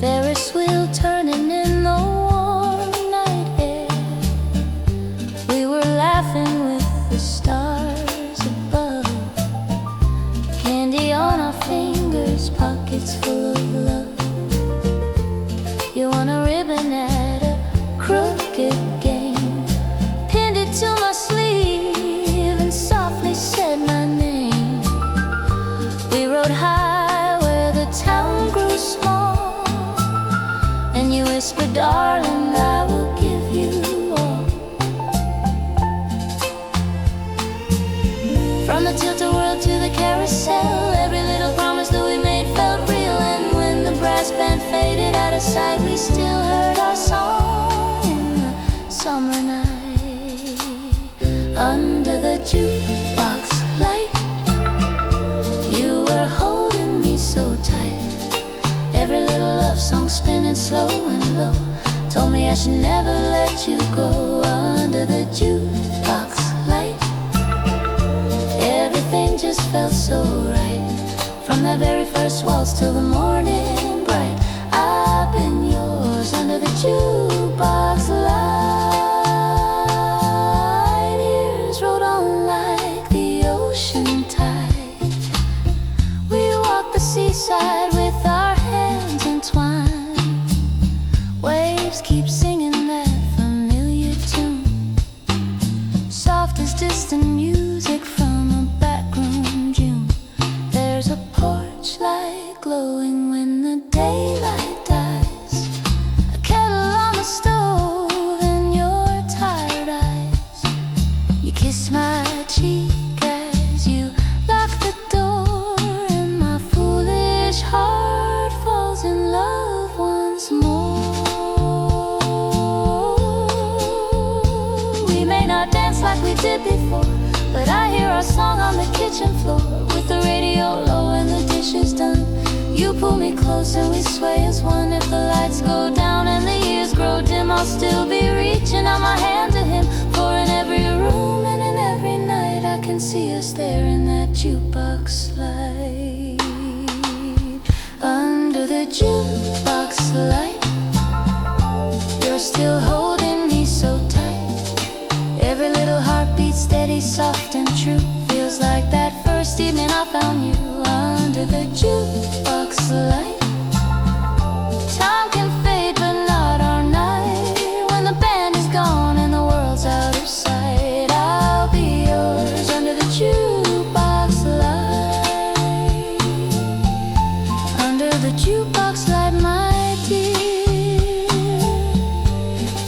Ferris wheel turning in the warm night air. We were laughing with the stars above, candy on our fingers, pockets full of love. You won a ribbon at a crooked game, pinned it to my sleeve and softly said my name. We rode high where the town grew small, and you whispered, darling, I will give you all. From the tilt-a-whirl to the carousel, every little promise that we made felt real. And when the brass band faded out of sight, we still heard our song in the summer night. Under the jukebox light, you were holding me so tight. Every little love song spinning slow and low told me I should never let you go. Under the jukebox light, everything just felt so right. From the very first waltz till the morning bright, kiss my cheek as you lock the door, and my foolish heart falls in love once more. We may not dance like we did before, but I hear our song on the kitchen floor, with the radio low and the dishes done. You pull me close and we sway as one. If the lights go down and the years grow dim, I'll still be reaching out my hand to him. For in every room and in every night, I can see us there in that jukebox light. Under the jukebox light, you're still holding me so tight. Every little heartbeat steady, soft and true. Feels like that first evening I found you. Under the jukebox light, time can fade but not our night. When the band is gone and the world's out of sight, I'll be yours under the jukebox light. Under the jukebox light, my dear,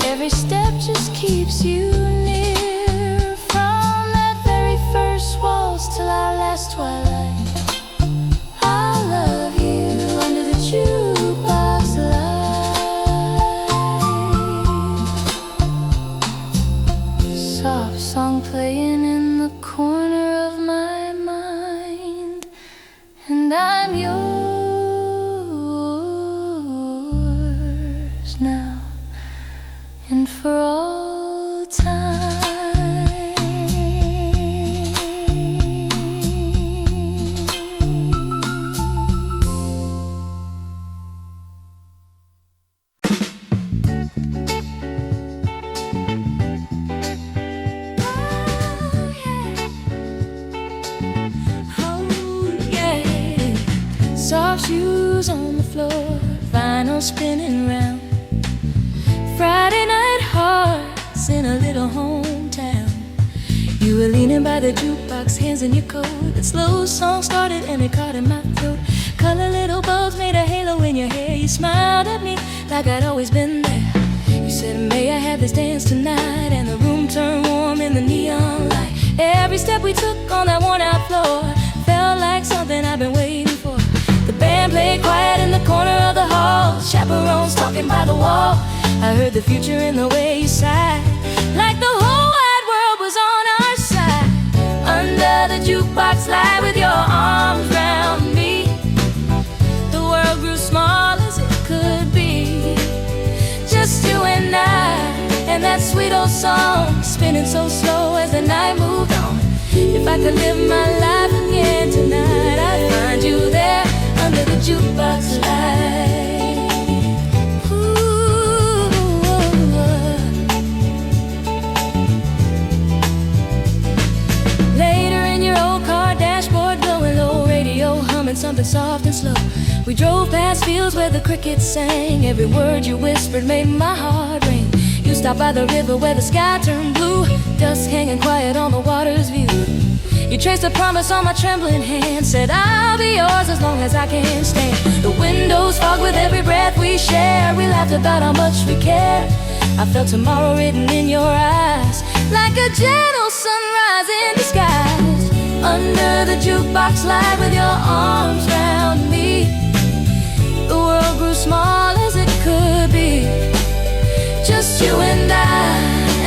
every step just keeps you near. From that very first waltz till our last twilight, jukebox light. Soft song playing in the corner of my mind, and I'm yours now and for all time. Soft shoes on the floor, vinyl spinning round. Friday night hearts in a little hometown. You were leaning by the jukebox, hands in your coat. The slow song started and it caught in my throat. Color little bulbs made a halo in your hair. You smiled at me like I'd always been there. You said, may I have this dance tonight? And the room turned warm in the neon light. Every step we took on that worn out floor felt like something I've been waiting for. The band played quiet in the corner of the hall. Chaperones talking by the wall. I heard the future in the way you sighed, like the whole wide world was on our side. Under the jukebox light with your arms round me, the world grew small as it could be. Just you and I, and that sweet old song spinning so slow as the night moved on. If I could live my life again tonight, I'd find you there under the jukebox light. Ooh. Later in your old car dashboard, glowing low, radio humming something soft and slow. We drove past fields where the crickets sang. Every word you whispered made my heart ring. You stopped by the river where the sky turned blue, dust hanging quiet on the water's view. You traced a promise on my trembling hand, said I'll be yours as long as I can stand. The windows fog with every breath we shared. We laughed about how much we cared. I felt tomorrow written in your eyes, like a gentle sunrise in disguise. Under the jukebox light with your arms round me, the world grew small as it could be. Just you and I,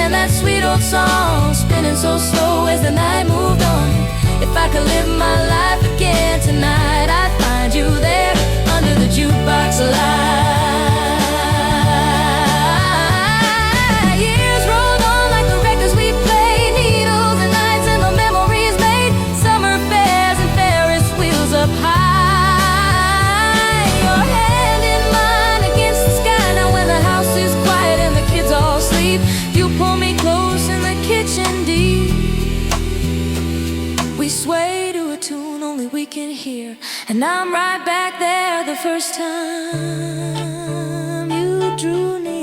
and that sweet old song spinning so slow as the night moved on. If I could live my life again tonight, I'd find you there under the jukebox light. Years rolled on like the records we played, needles and nights and the memories made. Summer fairs and Ferris wheels up high. Your hand in mine against the sky. Now when the house is quiet and the kids all sleep, you pull me close in the kitchen deep. We sway to a tune only we can hear, and I'm right back there the first time you drew near.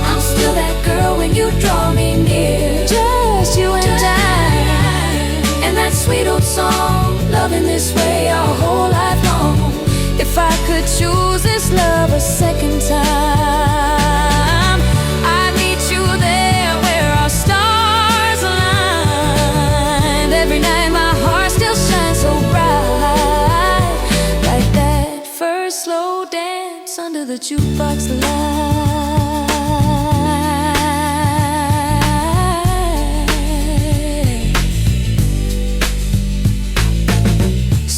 I'm still that girl when you draw me near. Just you and I, and that sweet old song. loving this way our whole life long. If I could choose this love a second time, I'd meet you there where our stars aligned. Every night my heart still shines so bright, like that first slow dance under the jukebox light.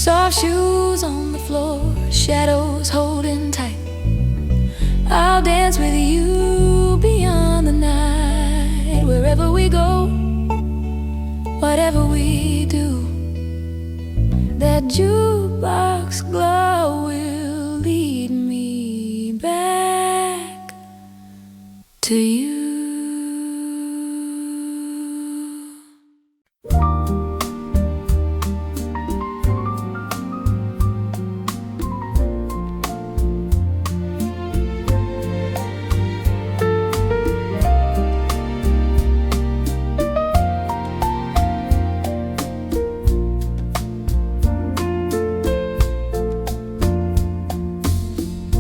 Soft shoes on the floor, shadows holding tight. I'll dance with you beyond the night. Wherever we go, whatever we do, that jukebox glow will lead me back to you.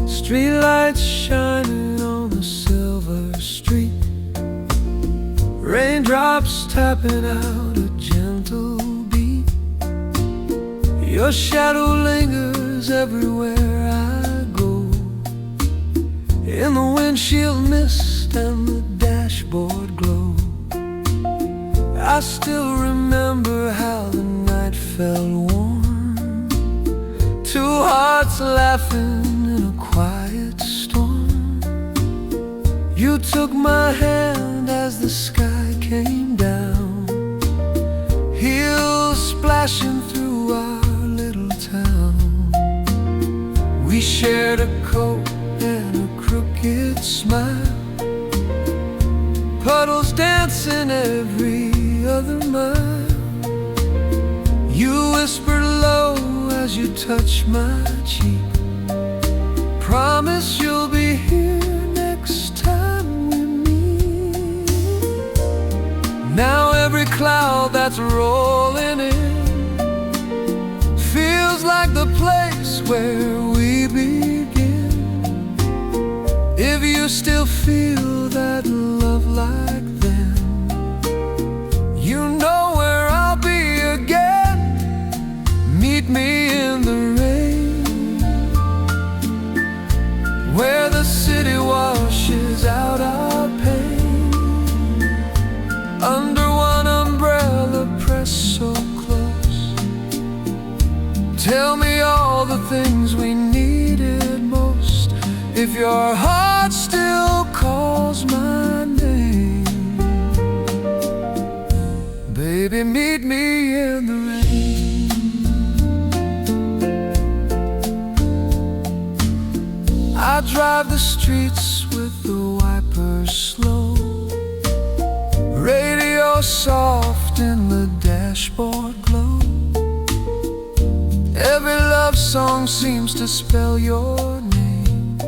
Streetlights shining on the silver street, raindrops tapping out a gentle beat. Your shadow lingers everywhere I go, in the windshield mist and the dashboard glow. I still remember how the night felt warm, two hearts laughing in a quiet storm. You took my hand as the sky came down, heels splashing through our little town. We shared a coat and a crooked smile, puddles dancing every other mile. You whispered low as you touched my cheek, promise you'll be here next time we meet. Now every cloud that's rolling in feels like the place where we begin. If you still feel that love like then, you know where I'll be again. Meet me in the rain, where the city washes out our pain. Under one umbrella pressed so close, tell me all the things we needed most. If your heart still calls my name, baby, meet me in the rain. I drive the streets with the wipers slow, radio soft in the dashboard glow. Every love song seems to spell your name,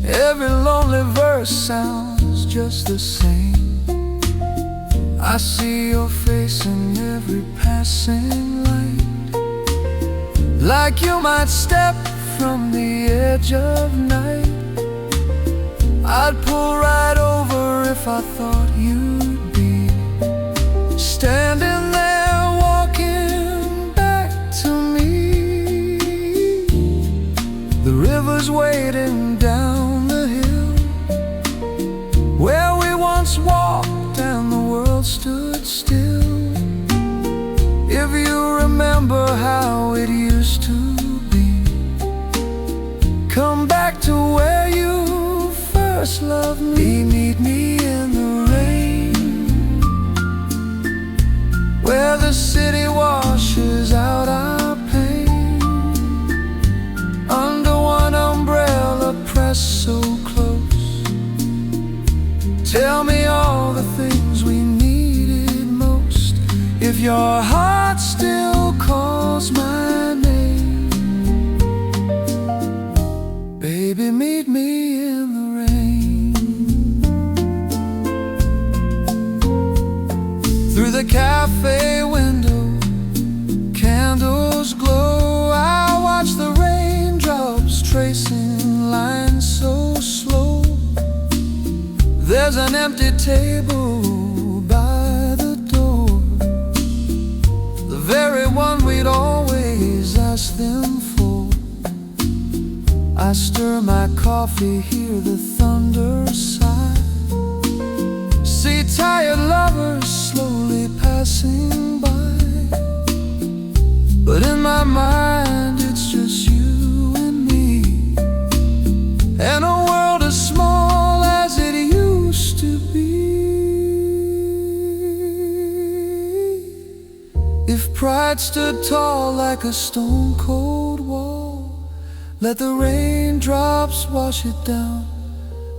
every lonely verse sounds just the same. I see your face in every passing light, like you might step from the edge of night. I'd pull right over if I thought you'd be standing there walking back to me. The river's waiting down the hill, where we once walked and the world stood still. If you remember how it used to, come back to where you first loved me. Meet me in the rain, where the city washes out our pain. Under one umbrella pressed so close, tell me all the things we needed most. If your heart still calls my name, baby, meet me in the rain. Through the cafe window, only one we'd always ask them for. I stir my coffee, hear the thunder sigh, see tired lovers slowly passing by. But in my mind it's just you and me, and a world as small as it used to be. If pride stood tall like a stone-cold wall, let the raindrops wash it down,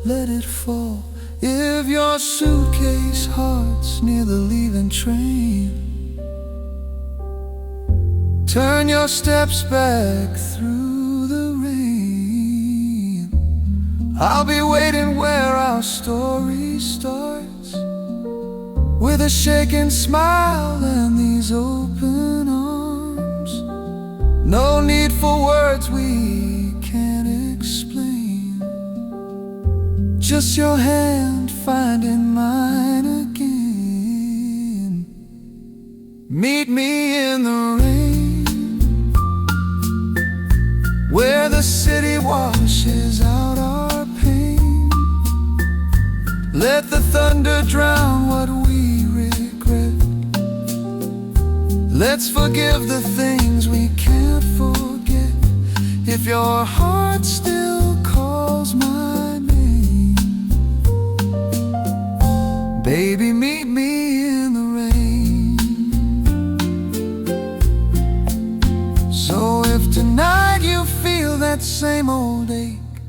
let it fall. If your suitcase heart's near the leaving train, turn your steps back through the rain. I'll be waiting where our story starts, with a shaking smile and these open arms. No need for words we can't explain, just your hand finding mine again. Meet me in the rain, where the city washes out our pain. Let the thunder drown what we regret. Let's forgive the things we can't forget. If your heart still calls my name, baby, meet me in the rain. So if tonight you feel that same old ache,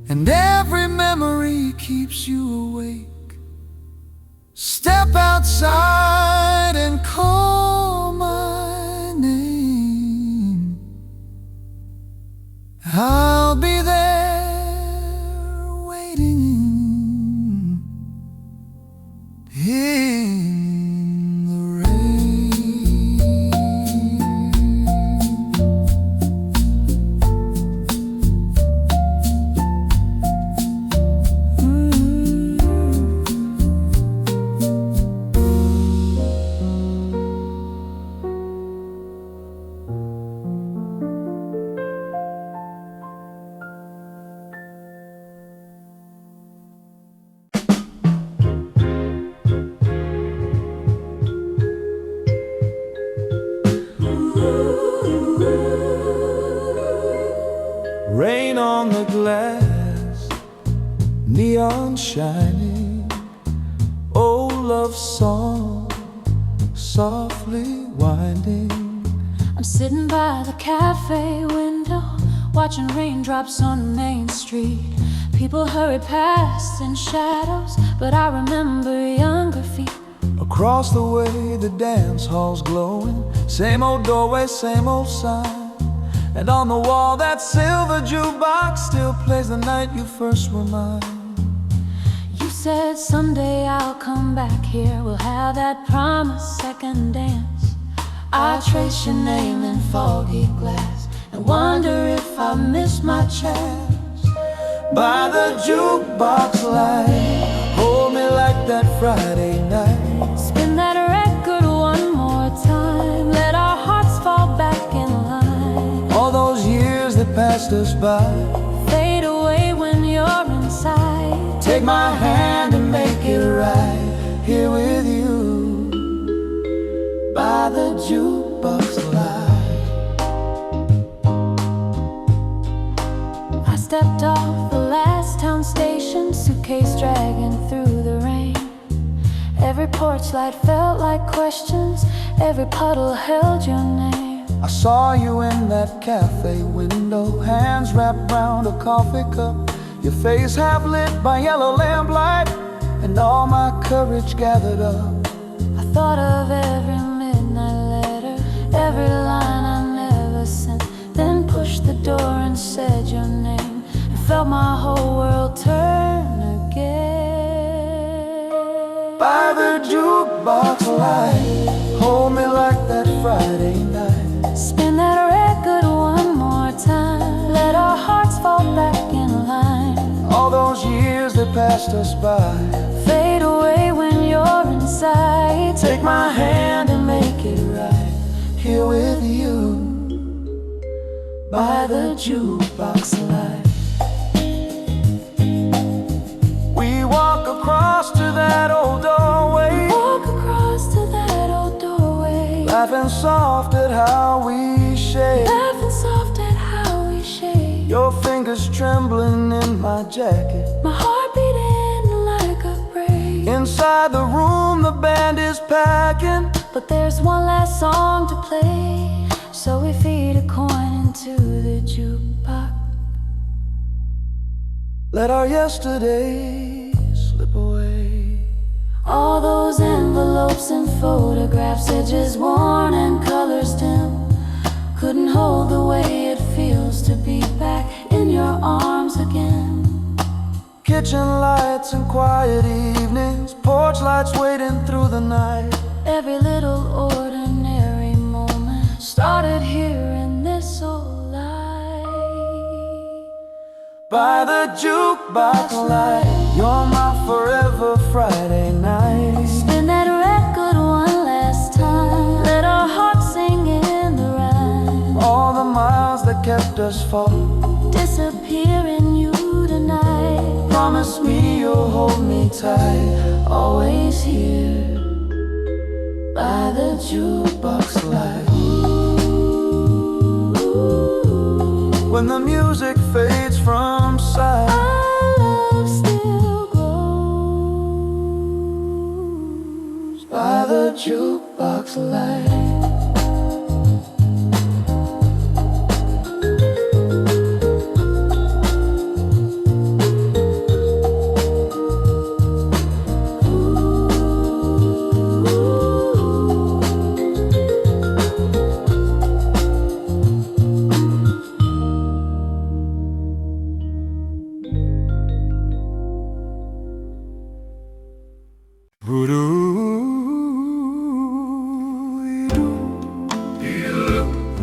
and every memory keeps you awake, step outside and call my name. I'll be there waiting in the rain. Rain on the glass, neon shining, old love song softly winding. I'm sitting by the cafe window, watching raindrops on Main Street. People hurry past in shadows, but I remember younger feet. Across the way the dance hall's glowing, same old doorway, same old sign. And on the wall that silver jukebox still plays the night you first were mine. You said someday I'll come back here, we'll have that promised second dance. I trace your name in foggy glass and wonder if I miss my chance. By the jukebox light, hold me like that Friday night. Spin that record one more time, let our hearts fall back in line. All those years that passed us by fade away when you're inside. Take my hand and make it right here with you by the jukebox light. I stepped off the last town station, suitcase dragging through the rain. Every porch light felt like questions, every puddle held your name. I saw you in that cafe window, hands wrapped round a coffee cup, your face half lit by yellow lamplight, and all my courage gathered up. I thought of every midnight letter, every line I never sent, then pushed the door and said your name, and felt my whole world turn again. By the jukebox light, hold me like that Friday night. Spin that record one more time, let our hearts fall back in line. All those years that passed us by fade away when you're inside. Take my hand and make it right here with you by the jukebox light. We walk across to that old doorway, walk across to that old doorway, laughing soft at how we shake, laughing soft at how we shake. Your fingers trembling in my jacket, my heart beating like a break. Inside the room the band is packing, but there's one last song to play, so we feed a coin into the jukebox. Let our yesterdays slip away. All those envelopes and photographs, edges worn and colors dim, couldn't hold the way it feels to be back in your arms again. Kitchen lights and quiet evenings, porch lights waiting through the night. Every little ordinary moment started here in this old life. By the jukebox light, you're my forever Friday night. Spin that record one last time, let our hearts sing in the rhyme. All the miles that kept us far disappear in you tonight. Promise me you'll hold me tight, always here by the jukebox light. When the music fades from sight, our love still grows by the jukebox light.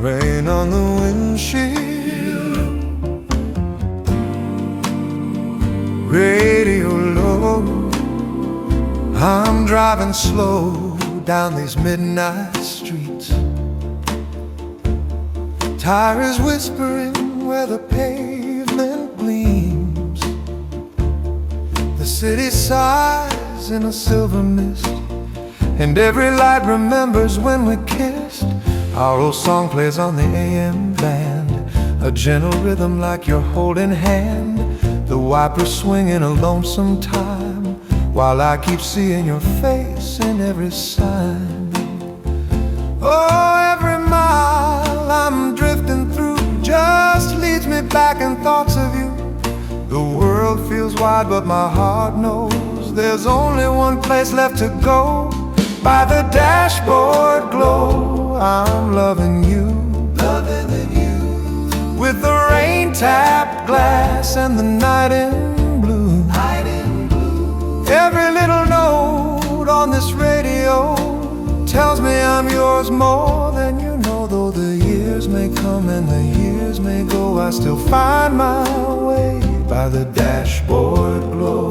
Rain on the windshield, radio low. I'm driving slow down these midnight streets, tires whispering where the pavement gleams. The city sighs in a silver mist, and every light remembers when we kissed. Our old song plays on the AM band, a gentle rhythm like you're holding hand. The wipers swing in a lonesome time, while I keep seeing your face in every sign. Oh, every mile I'm drifting through just leads me back in thoughts of you. The world feels wide, but my heart knows there's only one place left to go. By the dashboard glow, I'm loving you, loving you. With the rain-tapped glass and the night in blue, night in blue. Every little note on this radio tells me I'm yours more than you know. Though the years may come and the years may go, I still find my way by the dashboard glow.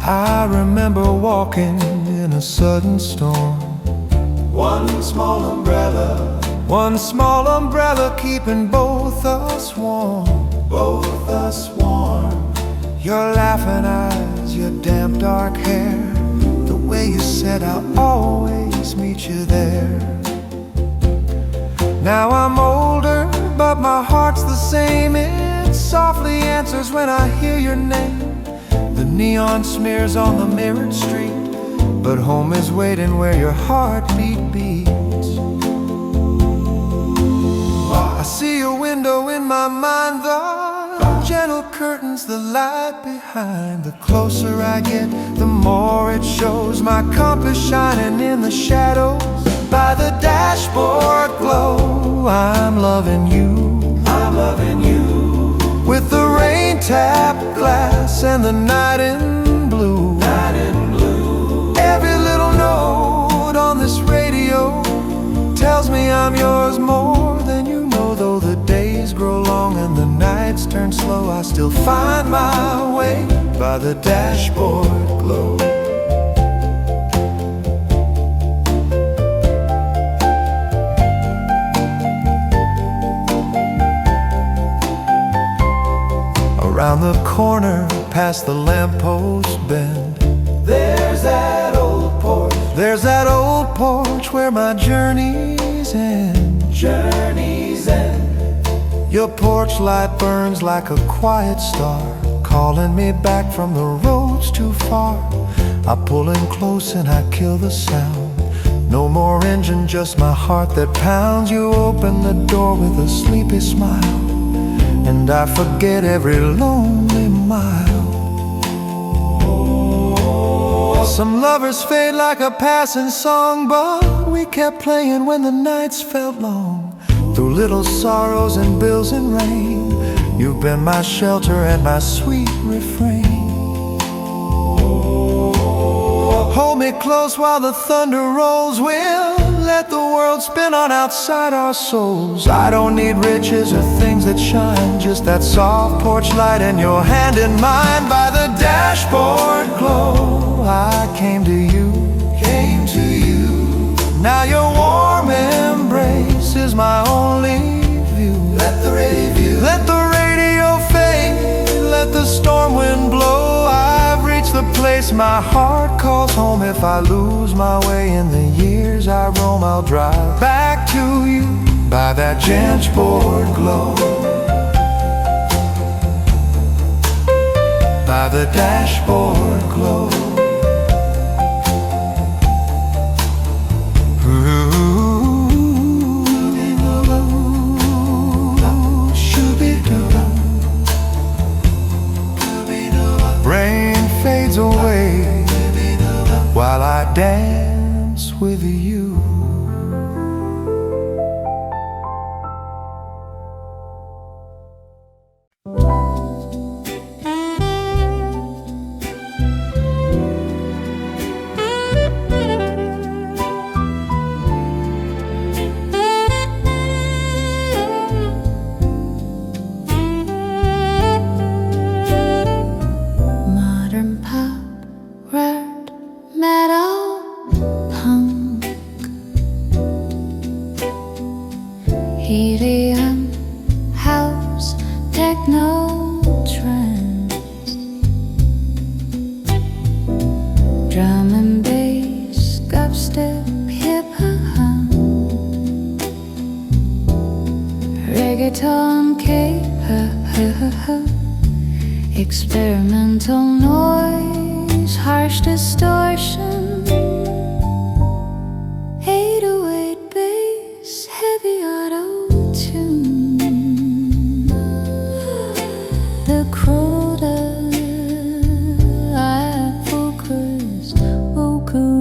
I remember walking in a sudden storm. One small umbrella keeping both us warm, both us warm. Your laughing eyes, your damp dark hair, the way you said I'll always meet you there. Now I'm older, but my heart's the same. It softly answers when I hear your name. The neon smears on the mirrored street, but home is waiting where your heartbeat beats. I see a window in my mind, the gentle curtains, the light behind. The closer I get, the more it shows. My compass shining in the shadows. By the dashboard glow, I'm loving you, I'm loving you. With the rain-tapped glass and the night in blue, night in blue. Every little note on this radio tells me I'm yours more than you know. Though the days grow long and the nights lights turn slow, I still find my way by the dashboard glow. Around the corner, past the lamppost bend, there's that old porch. There's that old porch where my journeys end. Journeys end. Your porch light burns like a quiet star, calling me back from the roads too far. I pull in close and I kill the sound. No more engine, just my heart that pounds. You open the door with a sleepy smile, and I forget every lonely mile. Some lovers fade like a passing song, but we kept playing when the nights felt long. Through little sorrows and bills and rain, you've been my shelter and my sweet refrain. Hold me close while the thunder rolls. We'll let the world spin on outside our souls. I don't need riches or things that shine, just that soft porch light and your hand in mine. By the dashboard glow, I came to you, came to you. Now your warm embrace is my only view. Let the radio fade, let the storm wind blow. I've reached the place my heart calls home. If I lose my way in the years I roam, I'll drive back to you by that dashboard glow. By the dashboard glow. Rain fades away while I dance with you. Helium house techno trance, drum and bass, dubstep, hip hop, reggaeton, K-pop, experimental noise, harsh distortion, 808 bass, heavy auto-tune. The quota I focused vocal.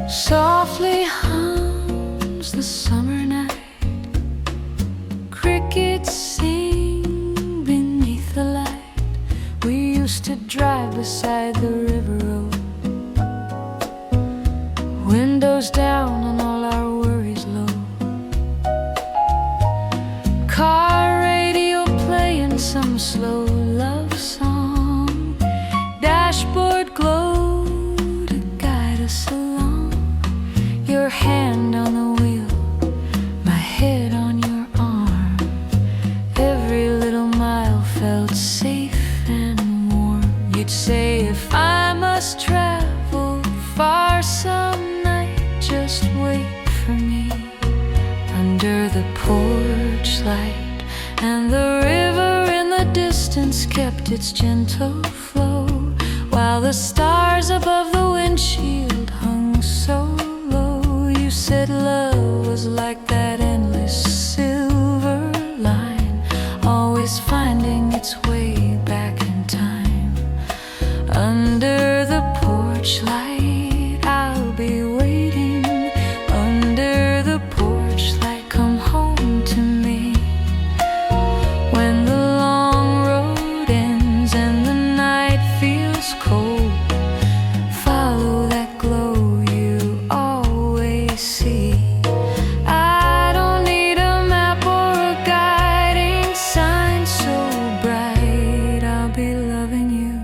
Softly hums the summer night, crickets sing beneath the light. We used to drive beside the river road, windows down and all our worries low. Car radio playing some slow love song, dashboard glow to guide us along. Your hand on the wheel, my head on your arm. Every little mile felt safe and warm. You'd say if I must travel far some night, kept its gentle flow, while the stars above the windshield hung so low. You said love was like that endless silver line, always finding its way back in time. Under the porch light, I'll be waiting. Under the porch light, come home to me. When the long road ends and the night feels cold, follow that glow you always see. I don't need a map or a guiding sign so bright. I'll be loving you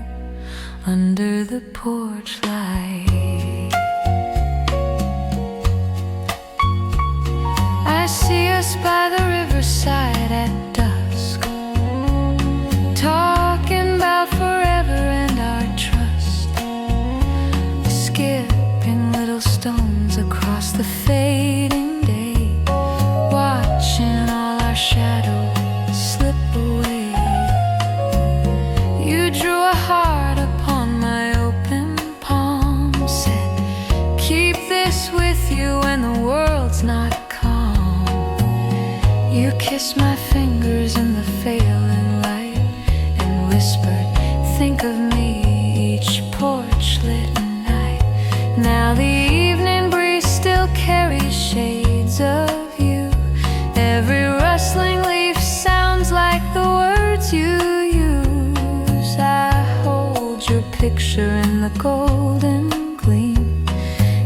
under the porch light. I see us by the riverside at dusk, talking about forever and our trust, skipping little stones across the fading day, watching all our shadows slip away. You drew a heart upon my open palm, said, keep this with you when the world's not calm. You kissed my fingers in the failing light and whispered, think of me each porch lit night. Now the evening breeze still carries shades of you. Every rustling leaf sounds like the words you use. I hold your picture in the golden gleam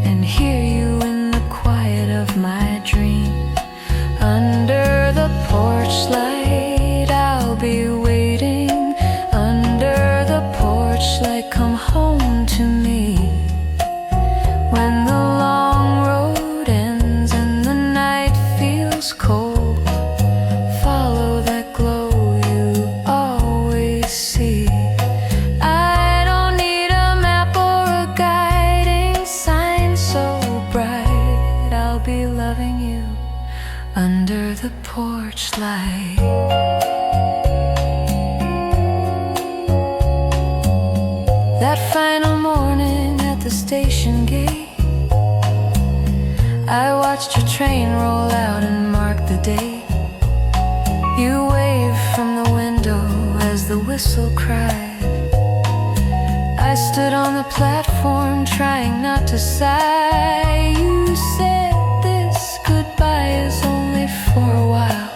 and hear you in the quiet of my dream. Under the porch light, I'll be waiting. Under the porch light, come home to me. When the long road ends and the night feels cold, follow that glow you always see. I don't need a map or a guiding sign so bright. I'll be loving you under the porch light. That final morning at the station gate, I watched your train roll out and mark the date. You waved from the window as the whistle cried. I stood on the platform trying not to sigh. You said this goodbye is only for a while.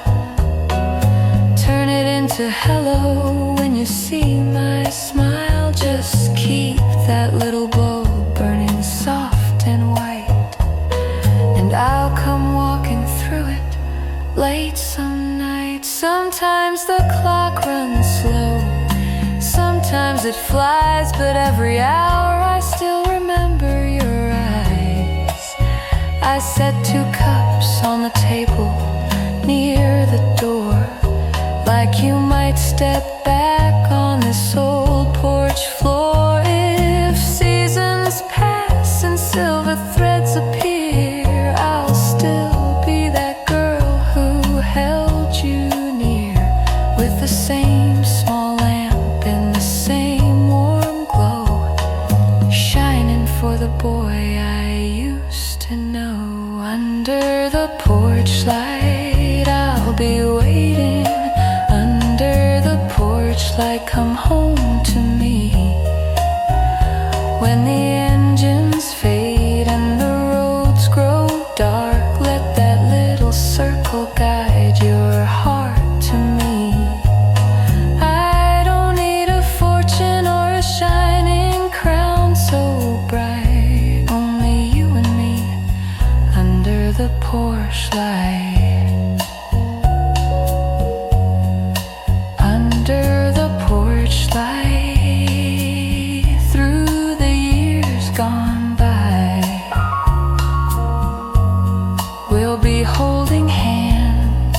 Turn it into hello when you see my smile. Just keep that little bulb burning soft and white, and I'll come walking through it late some night. Sometimes the clock runs slow, sometimes it flies, but every hour I still remember your eyes. I set 2 cups on the table near the door, like you might step back on this old porch floor. If seasons pass and silver threads appear, I'll still be that girl who held you near, with the same small lamp in the same warm glow, shining for the boy I used to know. Under the porch light, I'll be waiting. Under the porch light, come home to me. When the engines fade and the roads grow dark, let that little circle guide your heart to me. I don't need a fortune or a shining crown so bright, only you and me under the porch light. Under the porch light, through the years gone by, we'll be holding hands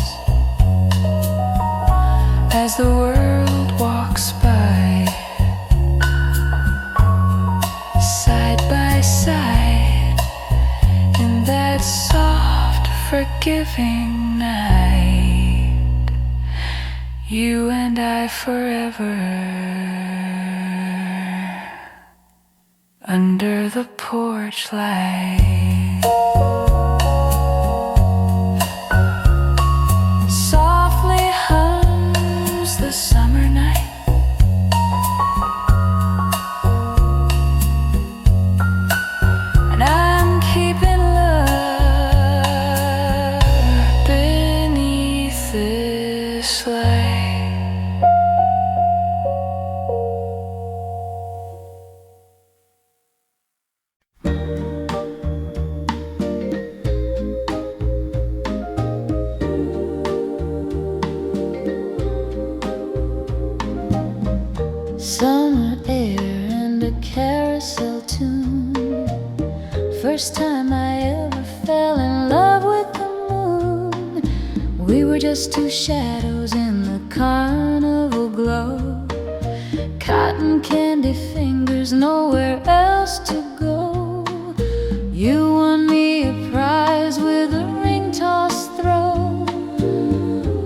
as the world walks by, side by side, in that soft, forgiving night. you and I forever, under the porch light. Softly hums the summer night, and I'm keeping love beneath this light. Summer air and a carousel tune. First time I ever fell in love with the moon. We were just two shadows in the carnival glow. Cotton candy fingers, nowhere else to go. You won me a prize with a ring toss throw.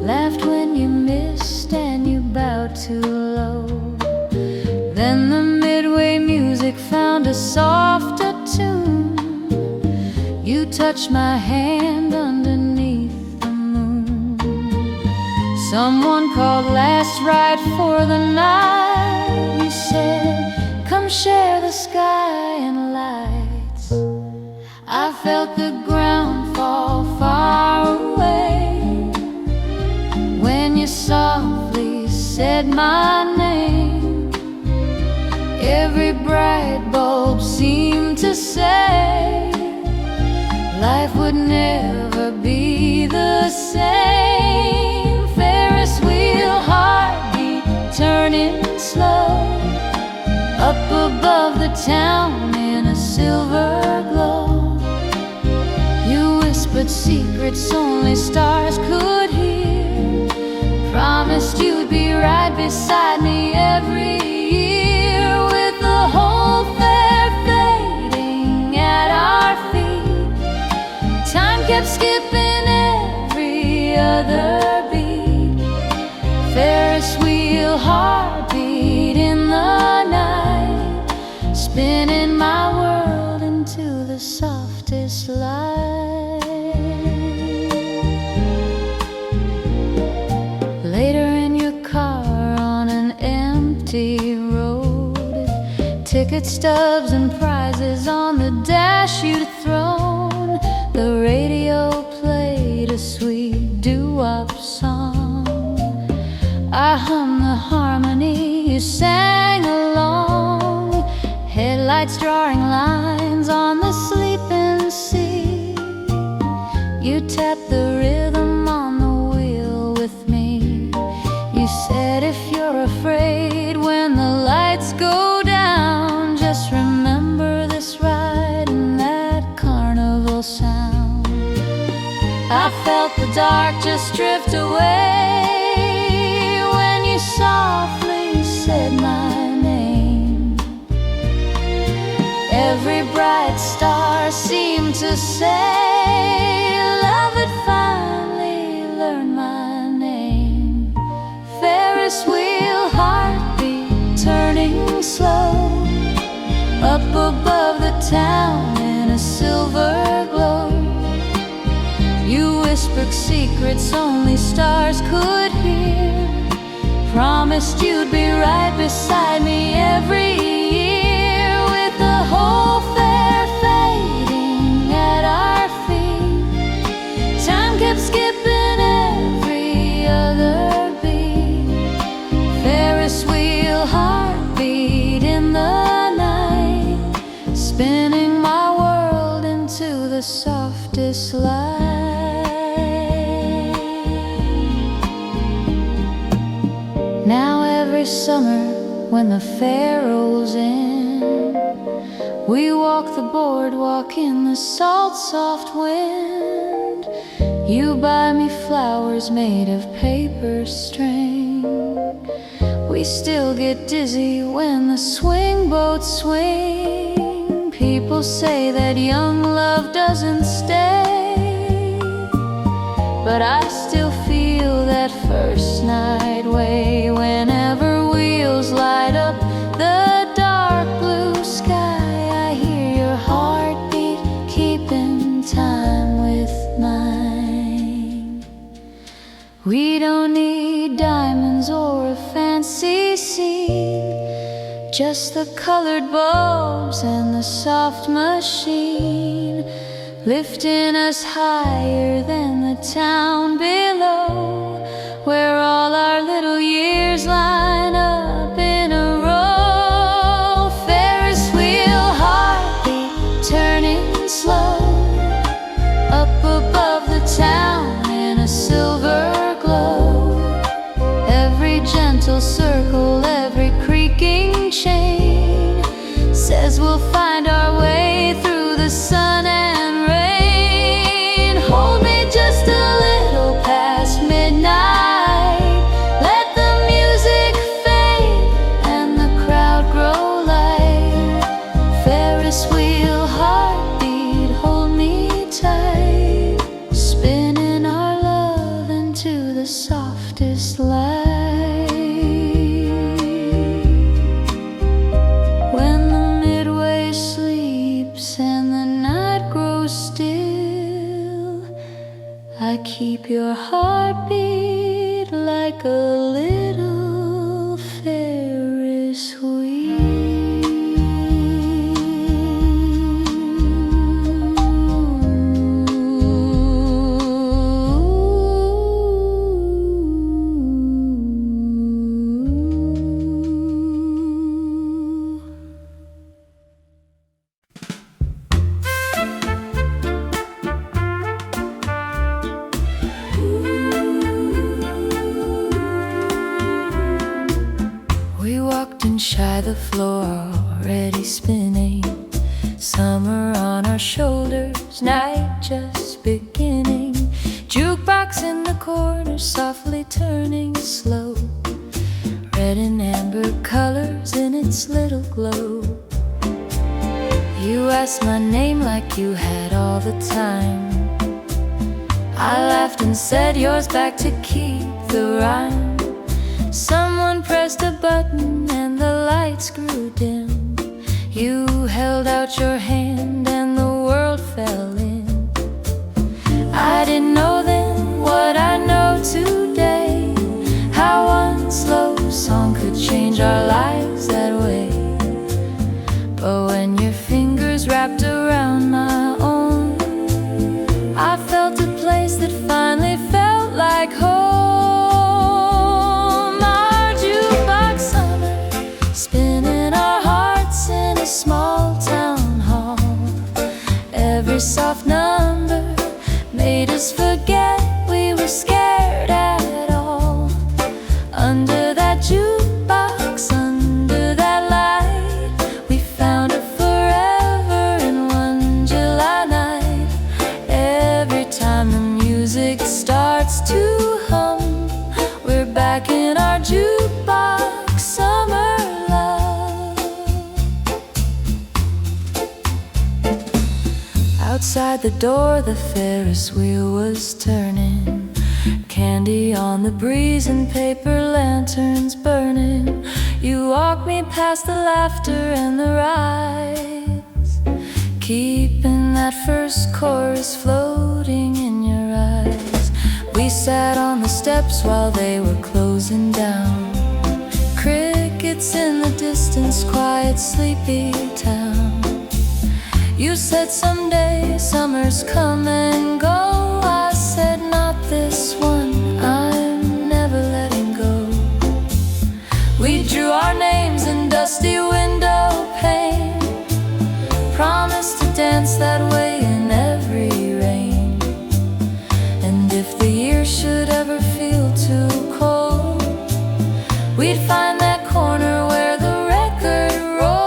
Laughed when you missed and you bowed too low. Then the midway music found a softer tune. You touched my hand underneath the moon. Someone called last ride for the night. You said, come share the sky and lights. I felt the ground fall far away when you softly said my name. Every bright bulb seemed to say life would never be the same. Ferris wheel heartbeat turning slow, up above the town in a silver glow. You whispered secrets only stars could hear. Promised you'd be right beside me every year, with the whole fair fading at our feet. Time kept skipping every other beat. Ferris wheel heartbeat in the night, spinning my world into the softest light. Later in your car on an empty road, ticket stubs and prizes on the dash you'd thrown. The radio played a sweet doo-wop song. I hummed the harmony, you sang along. Headlights drawing lines on the sleeping sea. You tapped the rhythm on the wheel with me. You said, if you're afraid when the lights go down, just remember this ride and that carnival sound. I felt the dark just drift away when you softly said my name. Every bright star seemed to say love had finally learned my name. Ferris wheel heartbeat turning slow, up above the town in a silver glow. You whispered secrets only stars could hear. Promised you'd be right beside me every year, with the whole fair fading at our feet. Time kept skipping every other beat. Ferris wheel heartbeat in the night, spinning my world into the softest light. Now every summer when the fair rolls in, we walk the boardwalk in the salt soft wind. You buy me flowers made of paper string. We still get dizzy when the swing boats swing. People say that young love doesn't stay, but I still feel that first night when Just the colored bulbs and the soft machine, lifting us higher than the town below, where all our little years line up in a row. Ferris wheel heartbeat turning slow, up above the town in a silver glow. Every gentle circle, every creaking chain says we'll find our way through the sun and rain. Hold me just a little past midnight, let the music fade and the crowd grow light. Ferris wheel heartbeat, hold me tight, spinning our love into the softest light. I keep your heartbeat like a little Ferris wheel. Shy the floor already spinning, summer on our shoulders, night just beginning. Jukebox in the corner softly turning slow, red and amber colors in its little glow. You asked my name like you had all the time. I laughed and said yours back to keep the rhyme. Someone pressed a button and the lights grew dim. You held out your hand and the world fell in. I didn't know then what I know today, how one slow song could change our lives that way. But when your fingers wrapped around my own, I felt a place that finally felt like home. Small town hall, every soft number made us forget we were scared at all. Under that jukebox, under that light, we found a forever in one July night. Every time the music starts to hum, we're back in our jukebox summer. Outside the door, the Ferris wheel was turning, candy on the breeze and paper lanterns burning. You walked me past the laughter and the rides, keeping that first chorus floating in your eyes. We sat on the steps while they were closing down, crickets in the distance, quiet, sleepy town. You said someday summer's come and go. I said not this one, I'm never letting go. We drew our names in dusty window pane, promised to dance that way in every rain. And if the year should ever feel too cold, we'd find that corner where the record rolled.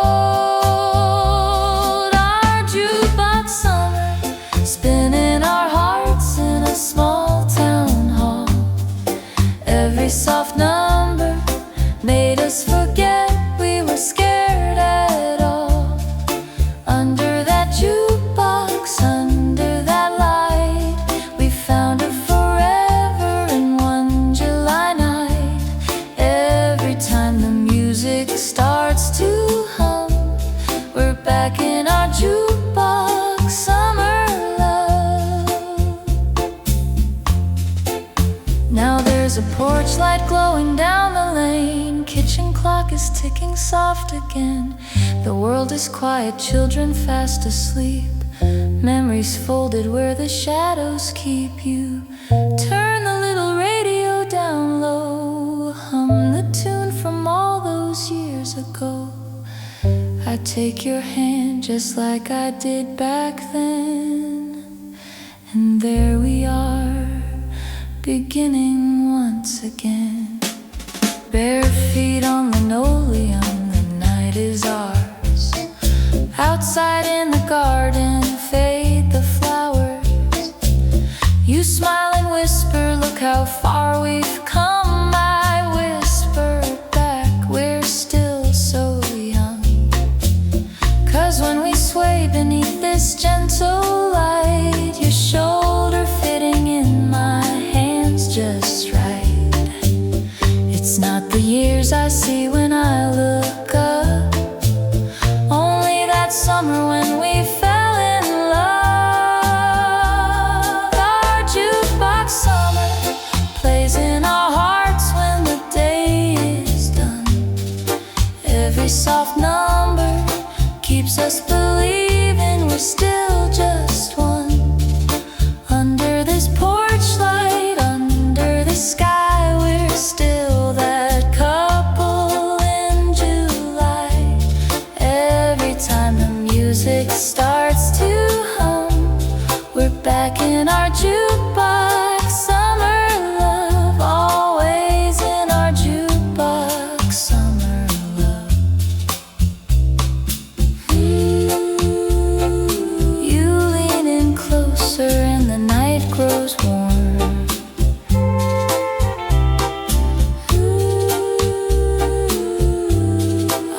Spinning our hearts in a small town hall, every soft number made us forget we were scared at all. Under that jukebox, under that light, we found a forever in one July night. Every time the music starts to hum, we're back in our jukebox summer. Now there's a porch light glowing down the lane, kitchen clock is ticking soft again. The world is quiet, children fast asleep. Memories folded where the shadows keep you. Turn the little radio down low. Hum the tune from all those years ago. I take your hand just like I did back then. And there we are, beginning once again. Bare feet on linoleum, the night is ours. Outside in the garden, fade the flowers. You smile and whisper, look how far we've come. I whisper back, we're still so young. 'Cause when we sway beneath this gentle light, your shoulder fitting in my hands just right. It's not the years I see when I look up, only that summer when we fell in love. Our jukebox summer plays in our hearts when the day is done. Every soft number keeps us believing we're still just one. Under this porch light, under the sky, we're still that couple in July. Every time the music starts to hum, we're back in our jukebox summer love. Always in our jukebox summer love. You lean in closer and the night grows warm.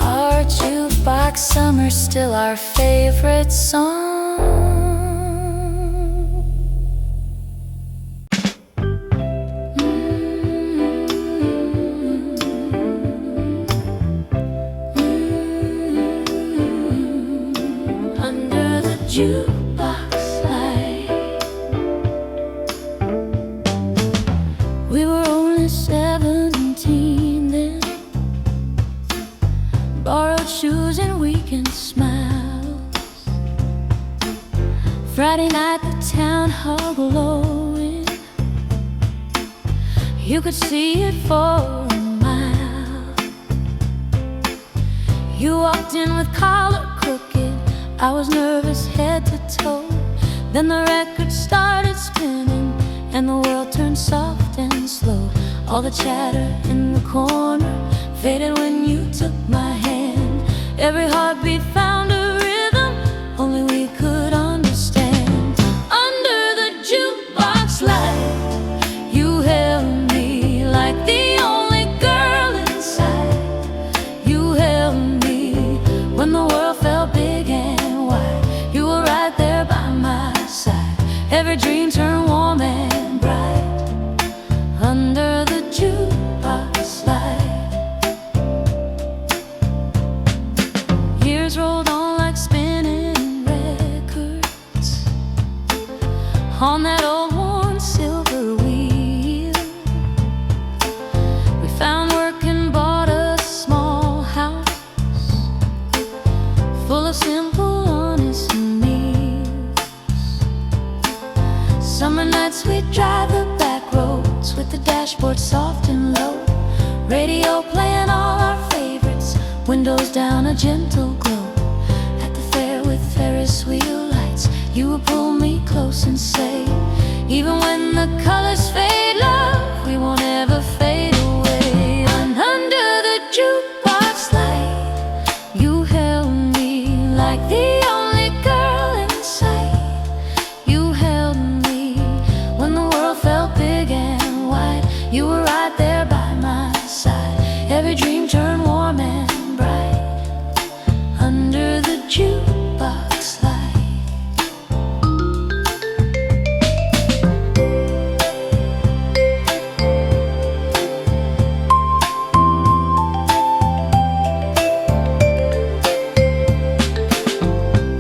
Our jukebox summer's still our favorite song. Under the jukebox light, we were only 17 then. Borrowed shoes and weekend smiles. Friday night, the town hall glowing. You could see it for a mile. You walked in with collar crooked. I was nervous head to toe. Then the record started spinning and the world turned soft and slow. All the chatter in the corner faded when you took my hand. Every heartbeat found a rhythm only we could understand. Under the jukebox light, you held me like the only girl inside. You held me when the world felt big and wide. You were right there by my side. Every dream turned warm and bright. Under the jukebox light, years rolled on like spinning records on that old worn silver wheel. We found work and bought a small house full of simple, honest meals. Summer nights we'd drive the back roads with the dashboard soft and low. Radio playing all our favorites, windows down, a gentle glow. At the fair with Ferris wheel lights, you would pull me close and say, even when the colors fade, love, we won't ever fade away. And under the jukebox light, you held me like the only girl in sight. You held me when the world felt big and wide. You were right there by my side. Every dream turned warm and bright. Under the jukebox light.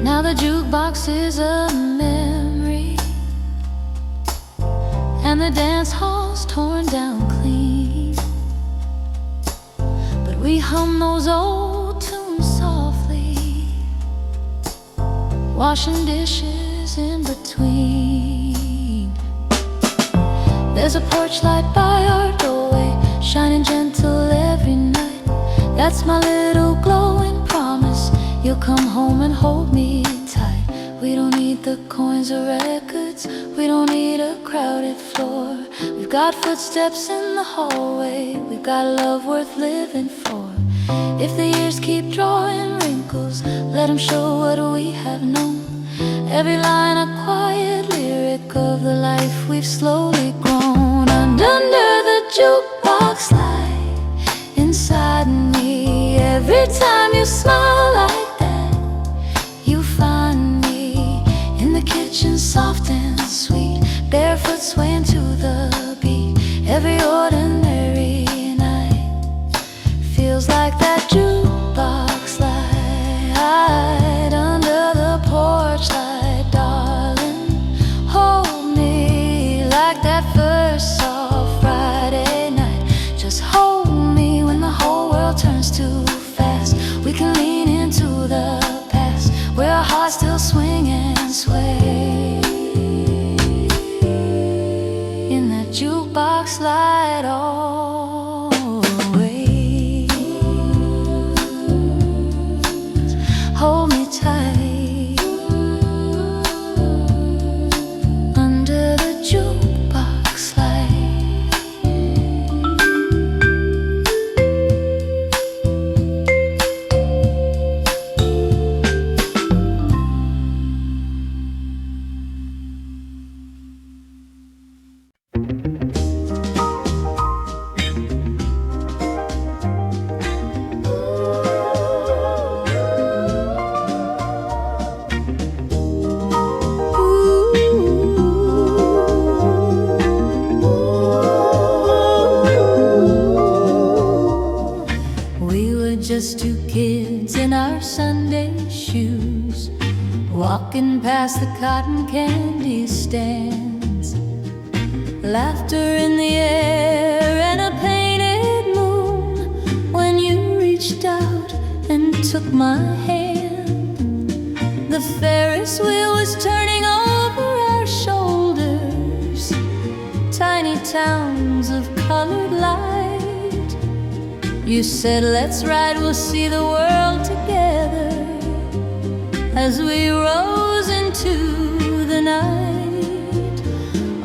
Now the jukebox is a memory, and the dance hall's torn down clean. But We hum those old tunes softly, washing dishes in between. There's a porch light by our doorway, shining gentle every night. That's my little glowing promise, you'll come home and hold me tight. We don't need the coins or records, we don't need a crowded floor. We've got footsteps in the hallway, we've got love worth living for. If the years keep drawing wrinkles, let them show what we have known. Every line a quiet lyric of the life we've slowly grown. And under the jukebox light inside me, every time you smile like that, you find me in the kitchen, soft and sweet, barefoot swaying to the beat. Every ordinary night feels like that jukebox light under the porch light, darling. Hold me like that first soft Friday night. Just hold me when the whole world turns too fast. We can lean into the past, where our hearts still swing and sway in that jukebox light always. Hold me tight under the jukebox light. Just two kids in our Sunday shoes, walking past the cotton candy stands. Laughter in the air and a painted moon, when you reached out and took my hand. The Ferris wheel was turning over our shoulders, tiny towns of colored light. You said, let's ride, we'll see the world together, as we rose into the night.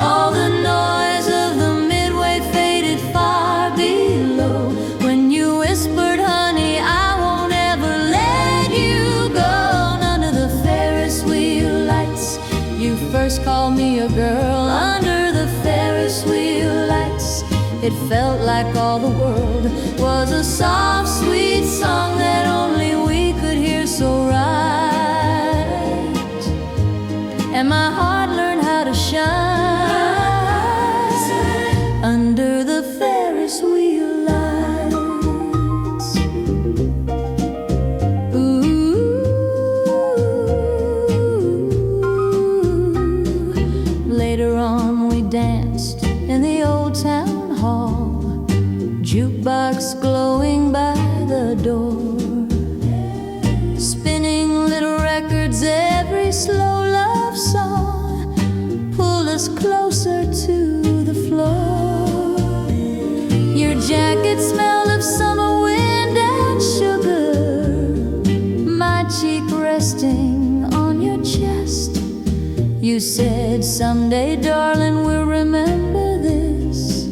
All the noise of the midway faded far below, when you whispered, honey, I won't ever let you go. Under the Ferris wheel lights, you first called me a girl. Under the Ferris wheel lights, it felt like all the world was a soft, sweet song that only we could hear so right. And my heart learned how to shine under the Ferris wheel lights. Ooh. Later on we danced in the old town hall, jukebox glowing by the door, spinning little records, every slow love song pull us closer to the floor. Your jacket smelled of summer wind and sugar, my cheek resting on your chest. You said, someday, darling, we'll remember this.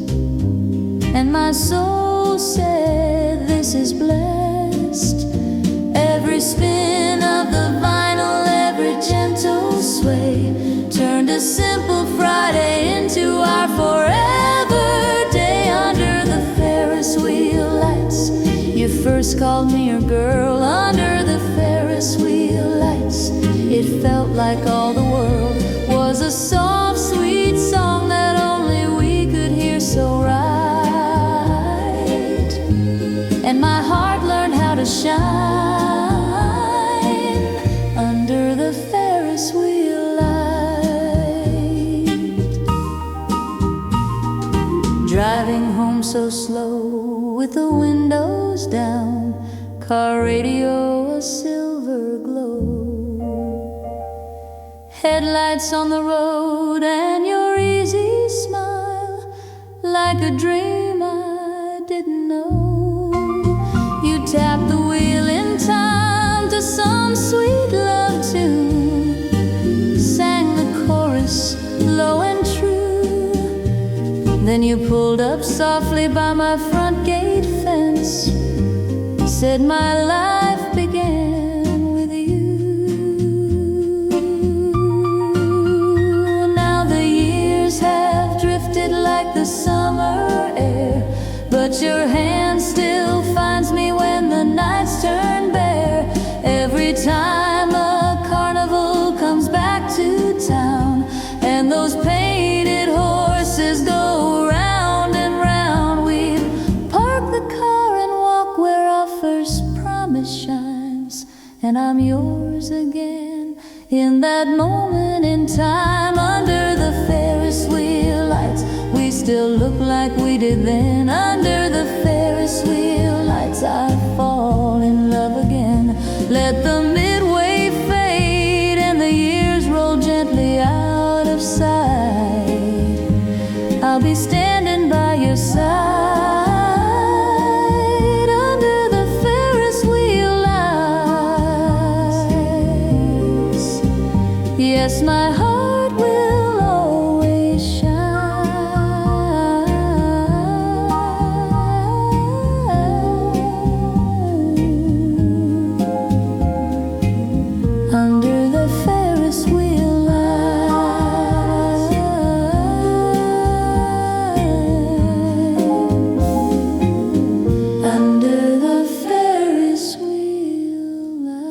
And my soul said, this is blessed. Every spin of the vinyl, every gentle sway, turned a simple Friday into our forever day. Under the Ferris wheel lights, you first called me your girl. Under the Ferris wheel lights, it felt like all the world was a soft, sweet song that only we could hear so right. And my heart learned how to shine under the Ferris wheel light. Driving home so slow with the windows down, car radio a silver glow, headlights on the road and your easy smile, like a dream I didn't know. You tapped the wheel in time to some sweet love tune, sang the chorus low and true. Then you pulled up softly by my front gate fence, said my life began with you. Now the years have drifted like the summer air, but your hand still finds me when the nights turn bare. Every time a carnival comes back to town and those painted horses go round and round, we'd park the car and walk where our first promise shines, and I'm yours again in that moment in time. Under the Ferris wheel lights, we still look like we did then. Under the Ferris wheel lights, I fall in love again. Let the midway fade and the years roll gently out of sight. I'll be standing by your side under the Ferris wheel lights. Yes, my heart will always shine under the Ferris wheel lights. Under the Ferris wheel lights.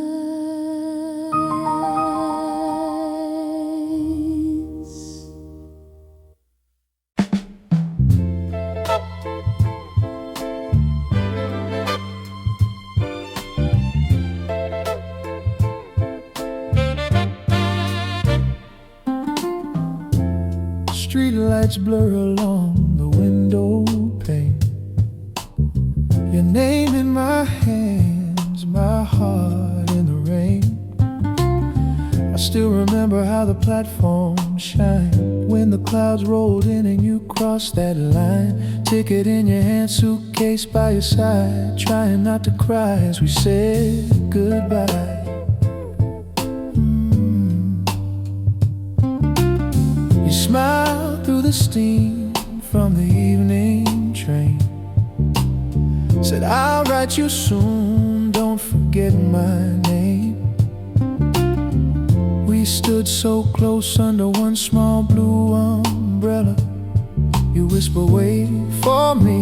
Street lights blur along the window pane, your name in my hands, my heart in the rain. I still remember how the platform shined when the clouds rolled in and you crossed that line. Ticket in your hand, suitcase by your side, trying not to cry as we said goodbye. You smiled through the steam from the evening train, said I'll write you soon, don't forget my name. We stood so close under one small blue umbrella. You whisper, wait for me,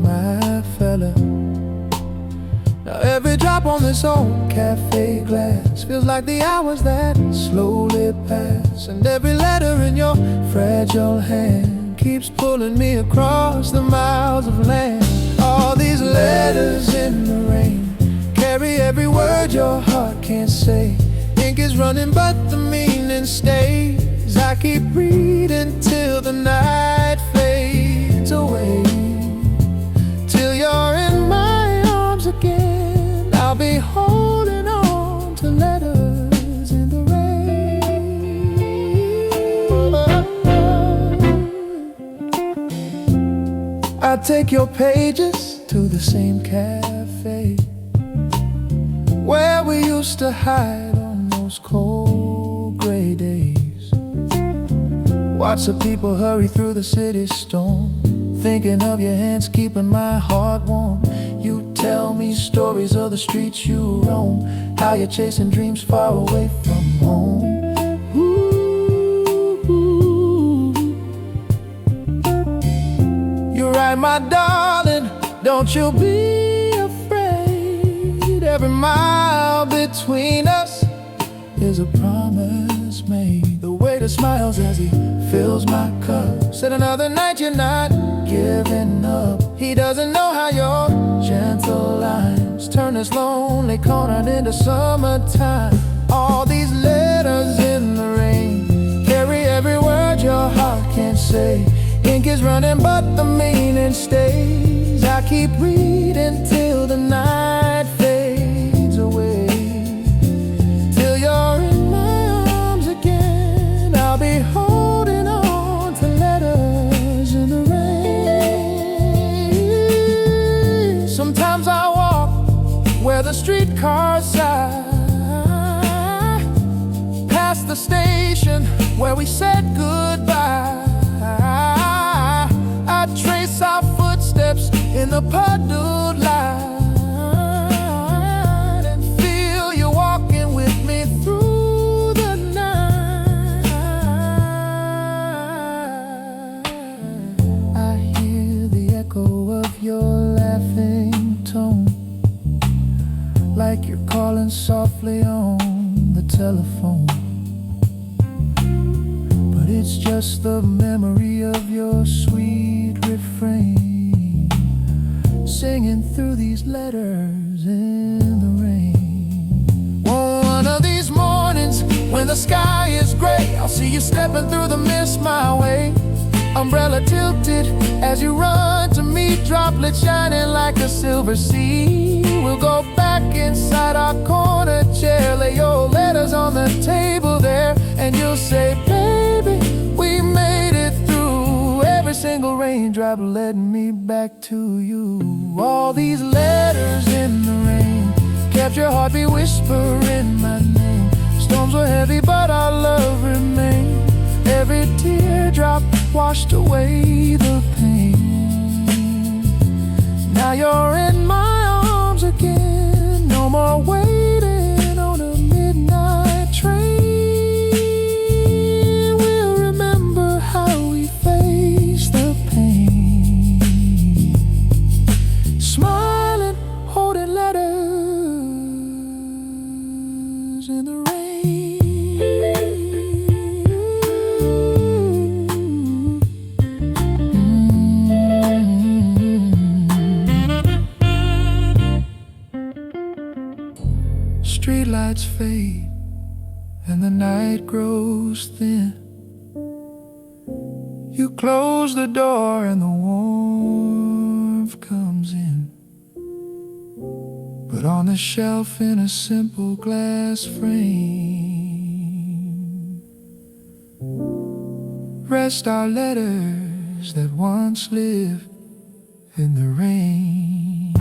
my fella. Now every drop on this old cafe glass feels like the hours that slowly pass, and every letter in your fragile hand keeps pulling me across the miles of land. All these letters in the rain carry every word your heart can't say. Ink is running but the meaning stays. I keep reading till the night fades away, till you're in my arms again. I'll be holding on to letters in the rain. I take your pages to the same cafe where we used to hide on those cold gray days. Watch the people hurry through the city storm, thinking of your hands keeping my heart warm. You tell me stories of the streets you roam, how you're chasing dreams far away from home. Ooh. You're right, my darling, don't you be afraid. Every mile between us is a promise made. The waiter smiles as he fills my cup, said another night you're not giving up. He doesn't know how your gentle lines turn this lonely corner into summertime. All these letters in the rain carry every word your heart can't say. Ink is running but the meaning stays. I keep reading till the night fades away. Till you're in my arms again, I'll be holding on to letters in the rain. Sometimes I walk where the streetcars sigh, past the station where we said goodbye. I trace our footsteps in the puddled light and feel you walking with me through the night. I hear the echo of your laughing tone, like you're calling softly on the telephone. But it's just the memory of your sweet refrain, singing through these letters in the rain. One of these mornings when the sky is gray, I'll see you stepping through the mist my way. Umbrella tilted as you run to me, droplets shining like a silver sea. We'll go back inside our corner chair, lay your letters on the table there, and you'll say, baby, we made it through. Every single raindrop led me back to you. All these letters in the rain kept your heartbeat whispering my name. Storms were heavy but our love remained. Every teardrop washed away the pain. Now you're in my arms again, no more waiting on a midnight train. We'll remember how we faced the pain, smiling, holding letters in the rain. Streetlights fade and the night grows thin. You close the door and the warmth comes in. But on the shelf in a simple glass frame rest our letters that once lived in the rain.